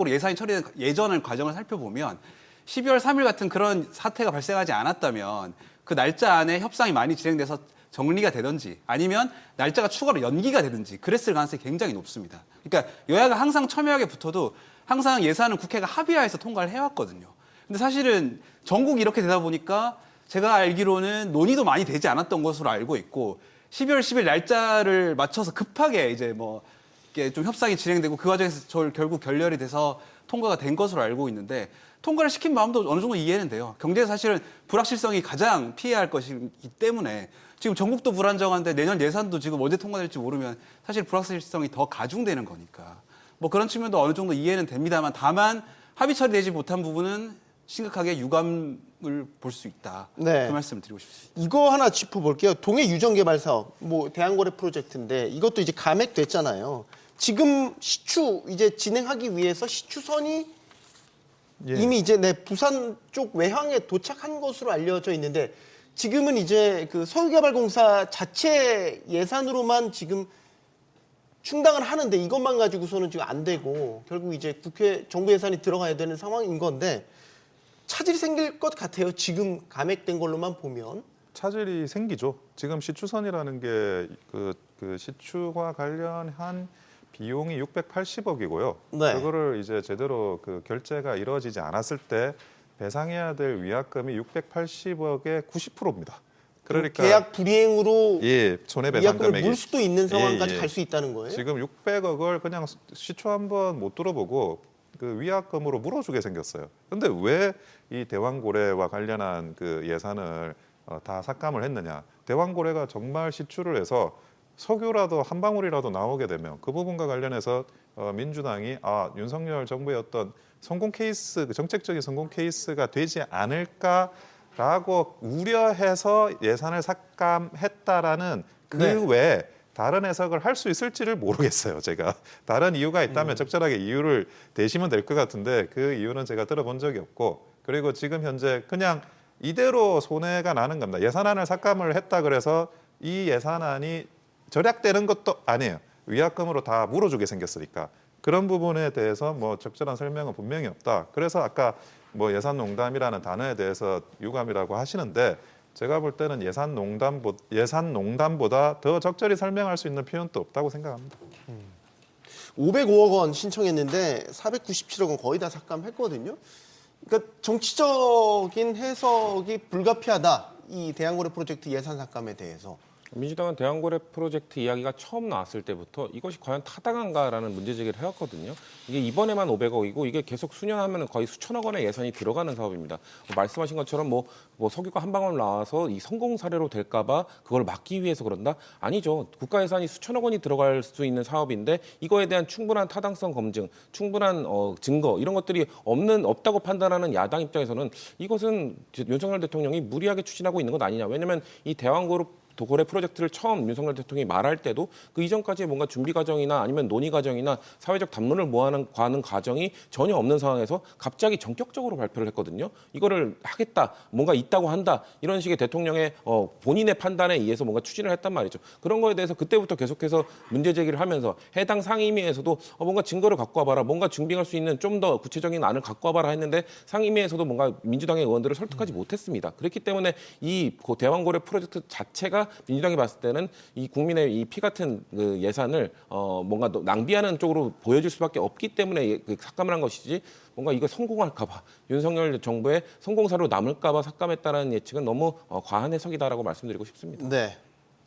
예산이 처리된 예전 과정을 살펴보면 12월 3일 같은 그런 사태가 발생하지 않았다면 그 날짜 안에 협상이 많이 진행돼서 정리가 되든지 아니면 날짜가 추가로 연기가 되든지 그랬을 가능성이 굉장히 높습니다. 그러니까 여야가 항상 첨예하게 붙어도 항상 예산은 국회가 합의하에서 통과를 해왔거든요. 근데 사실은 전국이 이렇게 되다 보니까 제가 알기로는 논의도 많이 되지 않았던 것으로 알고 있고 12월 10일 날짜를 맞춰서 급하게 이제 뭐 이렇게 좀 협상이 진행되고 그 과정에서 결국 결렬이 돼서 통과가 된 것으로 알고 있는데 통과를 시킨 마음도 어느 정도 이해는 돼요. 경제에 사실은 불확실성이 가장 피해야 할 것이기 때문에 지금 전국도 불안정한데 내년 예산도 지금 언제 통과될지 모르면 사실 불확실성이 더 가중되는 거니까 뭐 그런 측면도 어느 정도 이해는 됩니다만 다만 합의 처리되지 못한 부분은 심각하게 유감을 볼 수 있다. 네. 그 말씀을 드리고 싶습니다. 이거 하나 짚어볼게요. 동해 유전개발 사업, 뭐 대한고래 프로젝트인데 이것도 이제 감액됐잖아요. 지금 시추 이제 진행하기 위해서 시추선이 이미 이제 부산 쪽 외항에 도착한 것으로 알려져 있는데 지금은 이제 그 서울개발공사 자체 예산으로만 지금 충당을 하는데 이것만 가지고서는 지금 안 되고 결국 이제 국회 정부 예산이 들어가야 되는 상황인 건데 차질이 생길 것 같아요. 지금 감액된 걸로만 보면. 차질이 생기죠. 지금 시추선이라는 게 그 시추와 관련한 비용이 680억이고요. 네. 그거를 이제 제대로 그 결제가 이루어지지 않았을 때 배상해야 될 위약금이 680억의 90%입니다. 그러니까 계약 불이행으로 손해배상 위약금을 금액이 물 수도 있는 상황까지 갈 수 있다는 거예요. 지금 600억을 그냥 시초 한번 못 들어보고 그 위약금으로 물어주게 생겼어요. 근데 왜 이 대왕고래와 관련한 그 예산을 다 삭감을 했느냐? 대왕고래가 정말 시추를 해서 석유라도 한 방울이라도 나오게 되면 그 부분과 관련해서 민주당이 윤석열 정부의 어떤 성공 케이스, 정책적인 성공 케이스가 되지 않을까라고 우려해서 예산을 삭감했다라는 그 외에 다른 해석을 할 수 있을지를 모르겠어요. 제가 다른 이유가 있다면 적절하게 이유를 대시면 될 것 같은데 그 이유는 제가 들어본 적이 없고 그리고 지금 현재 그냥 이대로 손해가 나는 겁니다. 예산안을 삭감을 했다 그래서 이 예산안이 절약되는 것도 아니에요. 위약금으로 다 물어주게 생겼으니까 그런 부분에 대해서 뭐 적절한 설명은 분명히 없다. 그래서 아까 뭐 예산농담이라는 단어에 대해서 유감이라고 하시는데 제가 볼 때는 예산농담보다 더 적절히 설명할 수 있는 표현도 없다고 생각합니다. 505억 원 신청했는데 497억 원 거의 다 삭감했거든요. 그러니까 정치적인 해석이 불가피하다. 이 대한고래 프로젝트 예산 삭감에 대해서. 민주당은 대왕고래 프로젝트 이야기가 처음 나왔을 때부터 이것이 과연 타당한가라는 문제 제기를 해왔거든요. 이게 이번에만 500억이고 이게 계속 수년하면 거의 수천억 원의 예산이 들어가는 사업입니다. 말씀하신 것처럼 뭐 석유가 한 방울 나와서 이 성공 사례로 될까봐 그걸 막기 위해서 그런다? 아니죠. 국가 예산이 수천억 원이 들어갈 수 있는 사업인데 이거에 대한 충분한 타당성 검증, 충분한 증거 이런 것들이 없다고 판단하는 야당 입장에서는 이것은 윤석열 대통령이 무리하게 추진하고 있는 것 아니냐. 왜냐하면 이 대왕고래 프로젝트를 처음 윤석열 대통령이 말할 때도 그 이전까지의 뭔가 준비 과정이나 아니면 논의 과정이나 사회적 담론을 모아가는 과정이 전혀 없는 상황에서 갑자기 전격적으로 발표를 했거든요. 이거를 하겠다, 뭔가 있다고 한다 이런 식의 대통령의 본인의 판단에 의해서 뭔가 추진을 했단 말이죠. 그런 거에 대해서 그때부터 계속해서 문제 제기를 하면서 해당 상임위에서도 뭔가 증거를 갖고 와봐라, 뭔가 증빙할 수 있는 좀 더 구체적인 안을 갖고 와봐라 했는데 상임위에서도 뭔가 민주당의 의원들을 설득하지 못했습니다. 그렇기 때문에 이 대왕고래 프로젝트 자체가 민주당이 봤을 때는 이 국민의 이 피 같은 그 예산을 뭔가 낭비하는 쪽으로 보여질 수밖에 없기 때문에 삭감을 한 것이지 뭔가 이거 성공할까봐 윤석열 정부의 성공사로 남을까봐 삭감했다는 예측은 너무 과한 해석이다라고 말씀드리고 싶습니다. 네.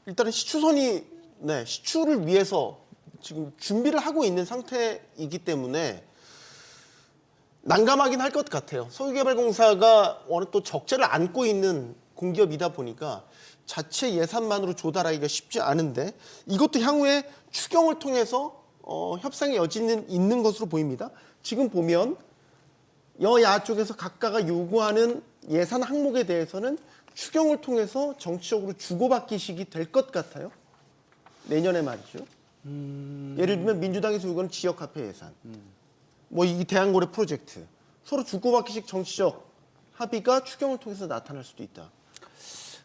일단은 시추를 위해서 지금 준비를 하고 있는 상태이기 때문에 난감하긴 할 것 같아요. 석유개발공사가 어느 또 적자를 안고 있는 공기업이다 보니까 자체 예산만으로 조달하기가 쉽지 않은데 이것도 향후에 추경을 통해서 협상의 여지는 있는 것으로 보입니다. 지금 보면 여야 쪽에서 각각가 요구하는 예산 항목에 대해서는 추경을 통해서 정치적으로 주고받기식이 될 것 같아요. 내년에 말이죠. 예를 들면 민주당에서 요구하는 지역화폐 예산, 뭐 이 대한고래 프로젝트 서로 주고받기식 정치적 합의가 추경을 통해서 나타날 수도 있다.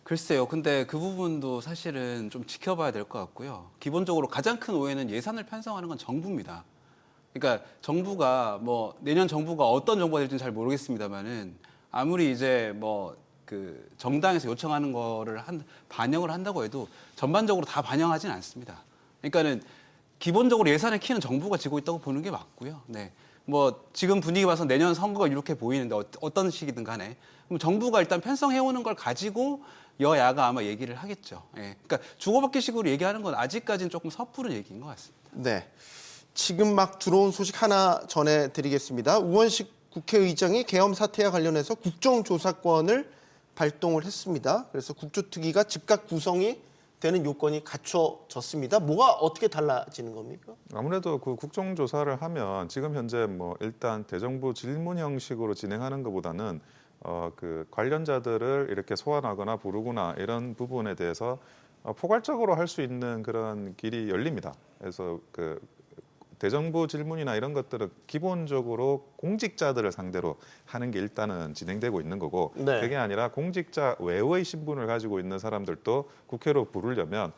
글쎄요. 근데 그 부분도 사실은 좀 지켜봐야 될 것 같고요. 기본적으로 가장 큰 오해는 예산을 편성하는 건 정부입니다. 그러니까 정부가 뭐 내년 정부가 어떤 정부가 될지는 잘 모르겠습니다만은 아무리 이제 뭐 그 정당에서 요청하는 거를 반영을 한다고 해도 전반적으로 다 반영하진 않습니다. 그러니까는 기본적으로 예산의 키는 정부가 지고 있다고 보는 게 맞고요. 네. 뭐 지금 분위기 봐서 내년 선거가 이렇게 보이는데 어떤 식이든 간에 그럼 정부가 일단 편성해오는 걸 가지고 여야가 아마 얘기를 하겠죠. 예. 그러니까 주고받기식으로 얘기하는 건 아직까지는 조금 섣부른 얘기인 것 같습니다. 네. 지금 막 들어온 소식 하나 전해드리겠습니다. 우원식 국회의장이 계엄 사태와 관련해서 국정조사권을 발동을 했습니다. 그래서 국조특위가 즉각 구성이 되는 요건이 갖춰졌습니다. 뭐가 어떻게 달라지는 겁니까? 아무래도 그 국정조사를 하면 지금 현재 뭐 일단 대정부 질문 형식으로 진행하는 것보다는 그 관련자들을 이렇게 소환하거나 부르거나 이런 부분에 대해서 포괄적으로 할 수 있는 그런 길이 열립니다. 그래서 그 대정부 질문이나 이런 것들은 기본적으로 공직자들을 상대로 하는 게 일단은 진행되고 있는 거고 네. 그게 아니라 공직자 외의 신분을 가지고 있는 사람들도 국회로 부르려면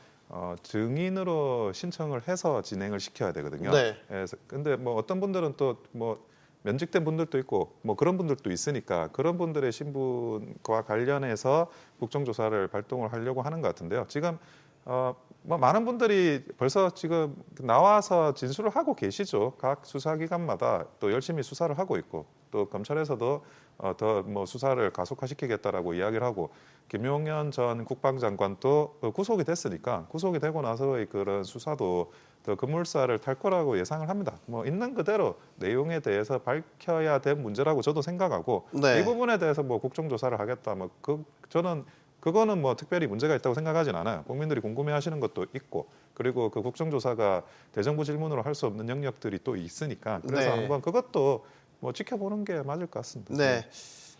증인으로 신청을 해서 진행을 시켜야 되거든요. 네. 그래서 근데 뭐 어떤 분들은 또 뭐 면직된 분들도 있고 뭐 그런 분들도 있으니까 그런 분들의 신분과 관련해서 국정조사를 발동을 하려고 하는 것 같은데요. 지금 뭐 많은 분들이 벌써 지금 나와서 진술을 하고 계시죠. 각 수사기관마다 또 열심히 수사를 하고 있고 또 검찰에서도 더 뭐 수사를 가속화시키겠다라고 이야기를 하고 김용현 전 국방장관도 구속이 됐으니까 구속이 되고 나서의 그런 수사도 더 급물살을 탈 거라고 예상을 합니다. 뭐 있는 그대로 내용에 대해서 밝혀야 될 문제라고 저도 생각하고 네. 이 부분에 대해서 뭐 국정조사를 하겠다. 뭐 저는 그거는 뭐 특별히 문제가 있다고 생각하진 않아요. 국민들이 궁금해하시는 것도 있고 그리고 그 국정조사가 대정부 질문으로 할 수 없는 영역들이 또 있으니까 그래서 네. 한번 그것도 뭐 지켜보는 게 맞을 것 같습니다. 네.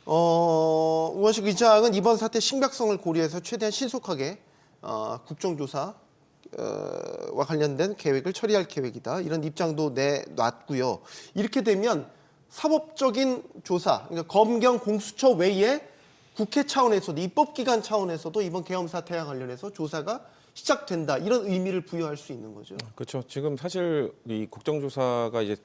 우원식 의장은 이번 사태 심각성을 고려해서 최대한 신속하게 국정조사와 관련된 계획을 처리할 계획이다. 이런 입장도 내놨고요. 이렇게 되면 사법적인 조사, 그러니까 검경 공수처 외에 국회 차원에서도 입법기관 차원에서도 이번 계엄 사태와 관련해서 조사가 시작된다 이런 의미를 부여할 수 있는 거죠. 그렇죠. 지금 사실 이 국정조사가 이제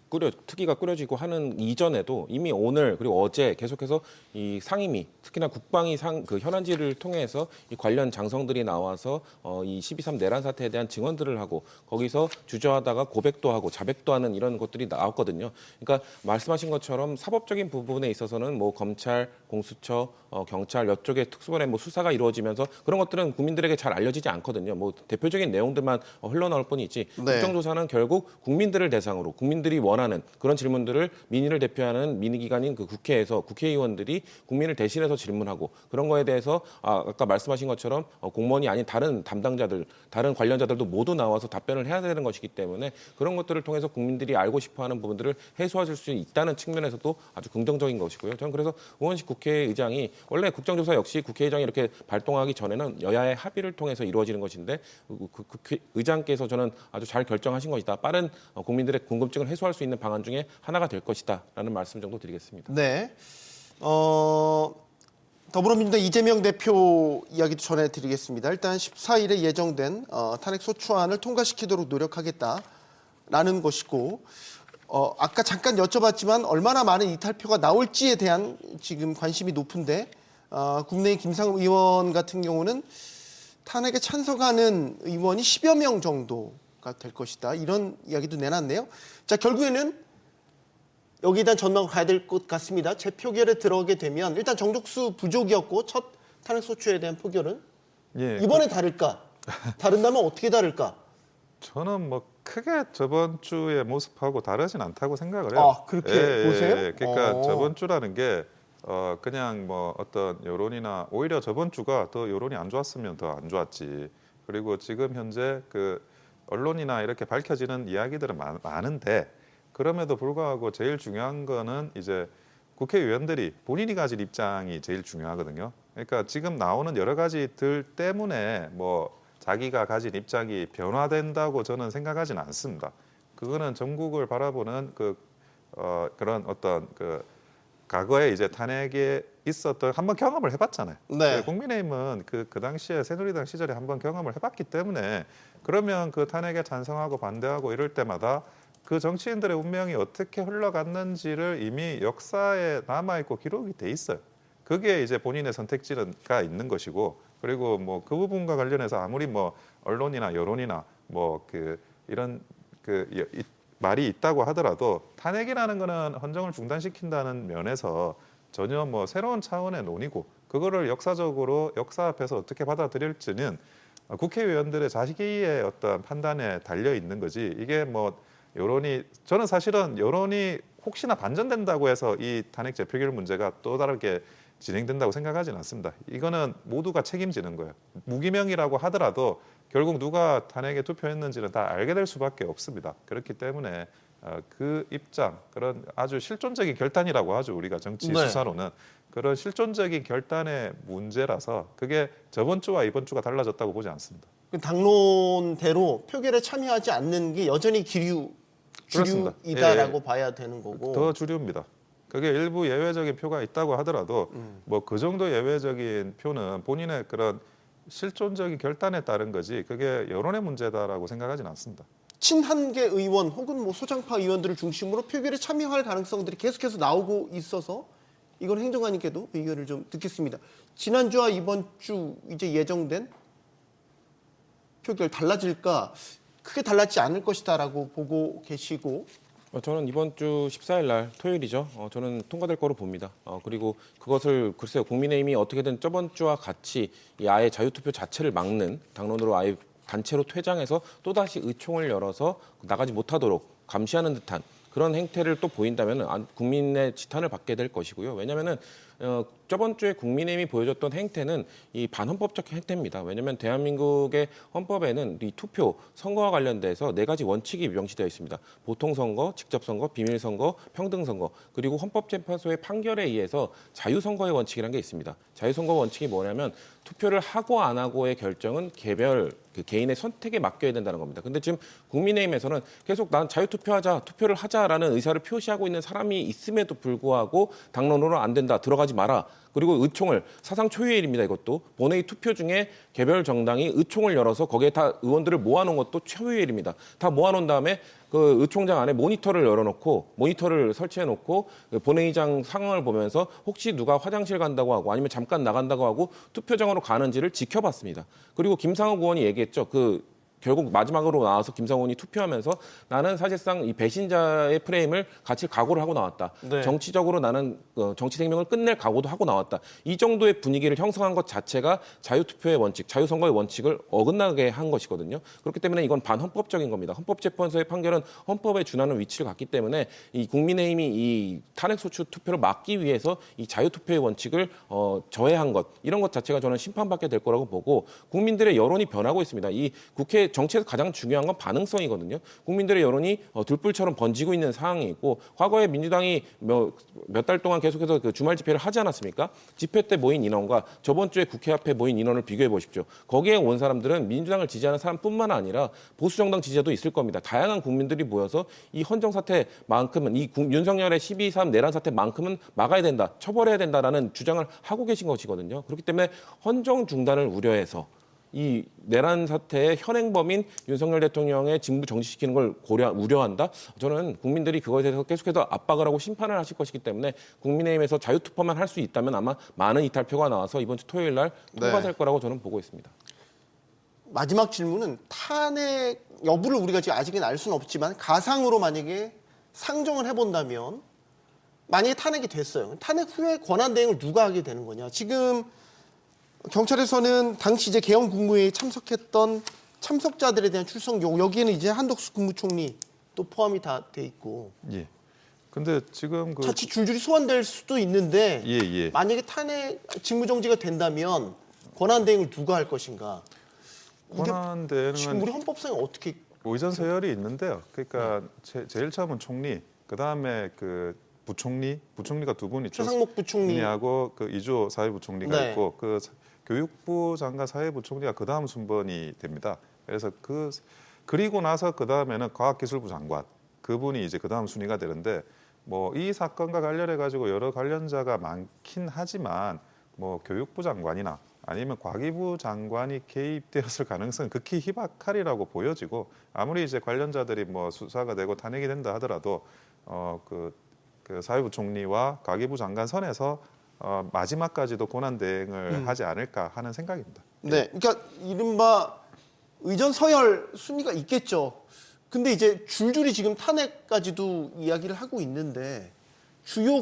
특위가 꾸려지고 하는 이전에도 이미 오늘 그리고 어제 계속해서 이 상임위, 특히나 국방위 그 현안지를 통해서 이 관련 장성들이 나와서 이 12.3 내란 사태에 대한 증언들을 하고 거기서 주저하다가 고백도 하고 자백도 하는 이런 것들이 나왔거든요. 그러니까 말씀하신 것처럼 사법적인 부분에 있어서는 뭐 검찰, 공수처, 경찰 이쪽의 특수본의 뭐 수사가 이루어지면서 그런 것들은 국민들에게 잘 알려지지 않거든요. 뭐 대표적인 내용들만 흘러나올 뿐이지 네. 국정조사는 결국 국민들을 대상으로 국민들이 원하는 그런 질문들을 민의를 대표하는 민의기관인 그 국회에서 국회의원들이 국민을 대신해서 질문하고 그런 거에 대해서 아까 말씀하신 것처럼 공무원이 아닌 다른 담당자들, 다른 관련자들도 모두 나와서 답변을 해야 되는 것이기 때문에 그런 것들을 통해서 국민들이 알고 싶어하는 부분들을 해소하실 수 있다는 측면에서도 아주 긍정적인 것이고요. 저는 그래서 우원식 국회의장이 원래 국정조사 역시 국회의장이 이렇게 발동하기 전에는 여야의 합의를 통해서 이루어지는 것인데 그 국회의장께서 저는 아주 잘 결정하신 것이다. 빠른 국민들의 궁금증을 해소할 수 있는 방안 중에 하나가 될 것이다라는 말씀 정도 드리겠습니다. 네. 더불어민주당 이재명 대표 이야기도 전해드리겠습니다. 일단 14일에 예정된 탄핵소추안을 통과시키도록 노력하겠다라는 것이고 아까 잠깐 여쭤봤지만 얼마나 많은 이탈표가 나올지에 대한 지금 관심이 높은데 국민의힘 김상우 의원 같은 경우는 탄핵에 찬성하는 의원이 10여 명 정도가 될 것이다. 이런 이야기도 내놨네요. 자, 결국에는 여기에 대한 전망을 가야 될 것 같습니다. 재표결에 들어가게 되면 일단 정족수 부족이었고 첫 탄핵소추에 대한 표결은 예, 이번에 다를까? 다른다면 어떻게 다를까? 저는 뭐 크게 저번 주의 모습하고 다르진 않다고 생각을 해요. 아, 그렇게 보세요? 그러니까 저번 주라는 게 그냥 뭐 어떤 여론이나 오히려 저번 주가 더 여론이 안 좋았으면 더 안 좋았지. 그리고 지금 현재 그 언론이나 이렇게 밝혀지는 이야기들은 많은데 그럼에도 불구하고 제일 중요한 거는 이제 국회의원들이 본인이 가진 입장이 제일 중요하거든요. 그러니까 지금 나오는 여러 가지들 때문에 뭐 자기가 가진 입장이 변화된다고 저는 생각하지는 않습니다. 그거는 전국을 바라보는 그런 어떤 그 과거에 이제 탄핵에 있었던 한번 경험을 해봤잖아요. 네. 국민의힘은 그 당시에 새누리당 시절에 한번 경험을 해봤기 때문에 그러면 그 탄핵에 찬성하고 반대하고 이럴 때마다 그 정치인들의 운명이 어떻게 흘러갔는지를 이미 역사에 남아있고 기록이 돼 있어요. 그게 이제 본인의 선택지가 있는 것이고 그리고 뭐 그 부분과 관련해서 아무리 뭐 언론이나 여론이나 뭐 이런 말이 있다고 하더라도 탄핵이라는 거는 헌정을 중단시킨다는 면에서 전혀 뭐 새로운 차원의 논의고 그거를 역사적으로 역사 앞에서 어떻게 받아들일지는 국회의원들의 자기의 어떤 판단에 달려 있는 거지. 이게 뭐 저는 사실은 여론이 혹시나 반전된다고 해서 이 탄핵 재표결 문제가 또 다르게 진행된다고 생각하지는 않습니다. 이거는 모두가 책임지는 거예요. 무기명이라고 하더라도 결국 누가 탄핵에 투표했는지는 다 알게 될 수밖에 없습니다. 그렇기 때문에 그 입장, 그런 아주 실존적인 결단이라고 하죠. 우리가 정치 네. 수사로는. 그런 실존적인 결단의 문제라서 그게 저번 주와 이번 주가 달라졌다고 보지 않습니다. 당론대로 표결에 참여하지 않는 게 여전히 그렇습니다. 주류이다라고 예. 봐야 되는 거고. 더 주류입니다. 그게 일부 예외적인 표가 있다고 하더라도 뭐 그 정도 예외적인 표는 본인의 그런 실존적인 결단에 따른 거지 그게 여론의 문제다라고 생각하지는 않습니다. 친한계 의원 혹은 뭐 소장파 의원들을 중심으로 표결에 참여할 가능성들이 계속해서 나오고 있어서 이건 행정관님께도 의견을 좀 듣겠습니다. 지난주와 이번 주 이제 예정된 표결 달라질까? 크게 달라지지 않을 것이다라고 보고 계시고 저는 이번 주 14일 날 토요일이죠. 저는 통과될 거로 봅니다. 그리고 그것을 글쎄요. 국민의힘이 어떻게든 저번 주와 같이 이 아예 자유투표 자체를 막는 당론으로 아예 단체로 퇴장해서 또다시 의총을 열어서 나가지 못하도록 감시하는 듯한 그런 행태를 또 보인다면 국민의 지탄을 받게 될 것이고요. 왜냐하면은 저번 주에 국민의힘이 보여줬던 행태는 이 반헌법적 행태입니다. 왜냐하면 대한민국의 헌법에는 이 투표, 선거와 관련돼서 4가지 원칙이 명시되어 있습니다. 보통선거, 직접선거, 비밀선거, 평등선거, 그리고 헌법재판소의 판결에 의해서 자유선거의 원칙이라는 게 있습니다. 자유선거 원칙이 뭐냐면 투표를 하고 안 하고의 결정은 개인의 선택에 맡겨야 된다는 겁니다. 근데 지금 국민의힘에서는 계속 난 자유투표하자, 투표를 하자라는 의사를 표시하고 있는 사람이 있음에도 불구하고 당론으로 안 된다, 들어가지 마라 그리고 의총을 사상 초유의 일입니다. 이것도 본회의 투표 중에 개별 정당이 의총을 열어서 거기에 다 의원들을 모아놓은 것도 초유의 일입니다. 다 모아놓은 다음에 그 의총장 안에 모니터를 열어놓고 모니터를 설치해놓고 그 본회의장 상황을 보면서 혹시 누가 화장실 간다고 하고 아니면 잠깐 나간다고 하고 투표장으로 가는지를 지켜봤습니다. 그리고 김상욱 의원이 얘기했죠. 결국 마지막으로 나와서 김상욱 의원이 투표하면서 나는 사실상 이 배신자의 프레임을 같이 각오를 하고 나왔다. 네. 정치적으로 나는 정치 생명을 끝낼 각오도 하고 나왔다. 이 정도의 분위기를 형성한 것 자체가 자유투표의 원칙, 자유선거의 원칙을 어긋나게 한 것이거든요. 그렇기 때문에 이건 반헌법적인 겁니다. 헌법재판소의 판결은 헌법에 준하는 위치를 갖기 때문에 이 국민의힘이 이 탄핵소추 투표를 막기 위해서 이 자유투표의 원칙을 저해한 것, 이런 것 자체가 저는 심판받게 될 거라고 보고 국민들의 여론이 변하고 있습니다. 이 국회 정치에서 가장 중요한 건 반응성이거든요. 국민들의 여론이 들불처럼 번지고 있는 상황이 있고 과거에 민주당이 몇 달 동안 계속해서 그 주말 집회를 하지 않았습니까? 집회 때 모인 인원과 저번 주에 국회 앞에 모인 인원을 비교해 보십시오. 거기에 온 사람들은 민주당을 지지하는 사람뿐만 아니라 보수 정당 지지자도 있을 겁니다. 다양한 국민들이 모여서 이 헌정 사태만큼은 윤석열의 12.3 내란 사태만큼은 막아야 된다, 처벌해야 된다라는 주장을 하고 계신 것이거든요. 그렇기 때문에 헌정 중단을 우려해서 이 내란 사태의 현행범인 윤석열 대통령의 직무 정지시키는 걸 우려한다? 저는 국민들이 그것에 대해서 계속해서 압박을 하고 심판을 하실 것이기 때문에 국민의힘에서 자유투표만 할 수 있다면 아마 많은 이탈표가 나와서 이번 주 토요일 날 통과될 거라고 저는 보고 있습니다. 마지막 질문은 탄핵 여부를 우리가 지금 아직은 알 수는 없지만 가상으로 만약에 상정을 해본다면 만약에 탄핵이 됐어요. 탄핵 후에 권한대행을 누가 하게 되는 거냐. 지금 경찰에서는 당시 이제 개헌 국무회의에 참석했던 참석자들에 대한 출석 여기에는 이제 한덕수 국무총리 또 포함이 다 돼 있고. 예. 근데 지금 자칫 줄줄이 소환될 수도 있는데 예. 만약에 탄핵 직무정지가 된다면 권한대행을 누가 할 것인가? 권한대행은 지금 우리 헌법상에 어떻게 의전 서열이 있는데요. 그러니까 제일 처음은 총리, 그 다음에 그 부총리가 두 분 있죠. 최상목 부총리하고 그 이주호 사회부총리가 네. 있고 그 교육부 장관 사회부총리가 그 다음 순번이 됩니다. 그래서 그리고 나서 그 다음에는 과학기술부 장관 그분이 이제 그 다음 순위가 되는데 뭐 이 사건과 관련해 가지고 여러 관련자가 많긴 하지만 뭐 교육부 장관이나 아니면 과기부 장관이 개입되었을 가능성은 극히 희박하리라고 보여지고 아무리 이제 관련자들이 뭐 수사가 되고 탄핵이 된다 하더라도 그 사회부총리와 과기부 장관 선에서 마지막까지도 권한대행을 하지 않을까 하는 생각입니다. 네, 그러니까 이른바 의전 서열 순위가 있겠죠. 근데 이제 줄줄이 지금 탄핵까지도 이야기를 하고 있는데 주요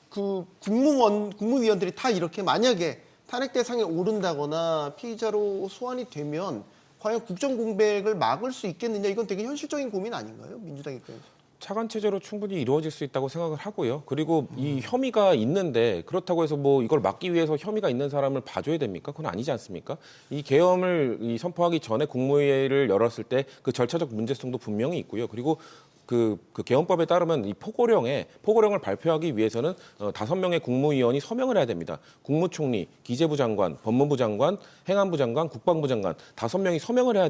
국무위원들이 다 이렇게 만약에 탄핵 대상에 오른다거나 피의자로 소환이 되면 과연 국정공백을 막을 수 있겠느냐 이건 되게 현실적인 고민 아닌가요? 민주당 입장에서. 차관 체제로 충분히 이루어질 수 있다고 생각을 하고요. 그리고 이 혐의가 있는데 그렇다고 해서 뭐 이걸 막기 위해서 혐의가 있는 사람을 봐줘야 됩니까? 그건 아니지 않습니까? 이 계엄을 선포하기 전에 국무회의를 열었을 때 그 절차적 문제성도 분명히 있고요. 그리고 그 개헌법에 따르면 이 포고령을 발표하기 위해서는 5명의 국무위원이 서명을 해야 됩니다. 국무총리, 기재부 장관, 법무부 장관, 행안부 장관, 국방부 장관 5명이 서명을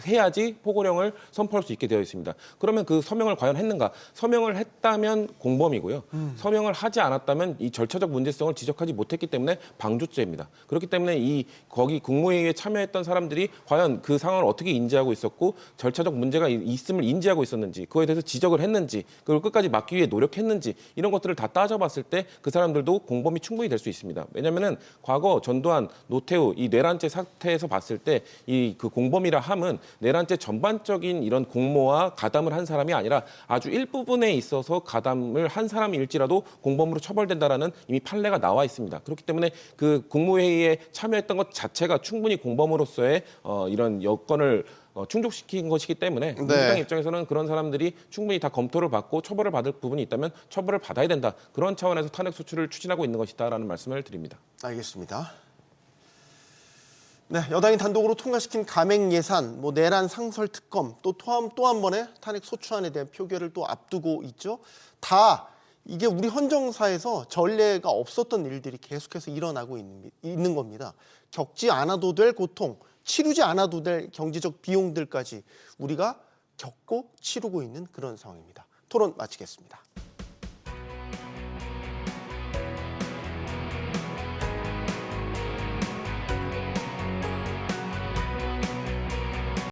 해야지 포고령을 선포할 수 있게 되어 있습니다. 그러면 그 서명을 과연 했는가? 서명을 했다면 공범이고요. 서명을 하지 않았다면 이 절차적 문제성을 지적하지 못했기 때문에 방조죄입니다. 그렇기 때문에 거기 국무회의에 참여했던 사람들이 과연 그 상황을 어떻게 인지하고 있었고 절차적 문제가 있음을 인지하고 있었는지 그거에 대해서 지적을 했는지 그걸 끝까지 막기 위해 노력했는지 이런 것들을 다 따져봤을 때 그 사람들도 공범이 충분히 될 수 있습니다. 왜냐하면은 과거 전두환, 노태우 이 내란죄 사태에서 봤을 때 그 공범이라 함은 내란죄 전반적인 이런 공모와 가담을 한 사람이 아니라 아주 일부분에 있어서 가담을 한 사람일지라도 공범으로 처벌된다라는 이미 판례가 나와 있습니다. 그렇기 때문에 그 국무회의에 참여했던 것 자체가 충분히 공범으로서의 이런 여건을 충족시킨 것이기 때문에 민주당 입장에서는 그런 사람들이 충분히 다 검토를 받고 처벌을 받을 부분이 있다면 처벌을 받아야 된다. 그런 차원에서 탄핵 소추를 추진하고 있는 것이다라는 말씀을 드립니다. 알겠습니다. 네, 여당이 단독으로 통과시킨 감액 예산, 뭐 내란 상설 특검, 또 한 번의 탄핵 소추안에 대한 표결을 또 앞두고 있죠. 다 이게 우리 헌정사에서 전례가 없었던 일들이 계속해서 일어나고 있는 겁니다. 겪지 않아도 될 고통, 치르지 않아도 될 경제적 비용들까지 우리가 겪고 치르고 있는 그런 상황입니다. 토론 마치겠습니다.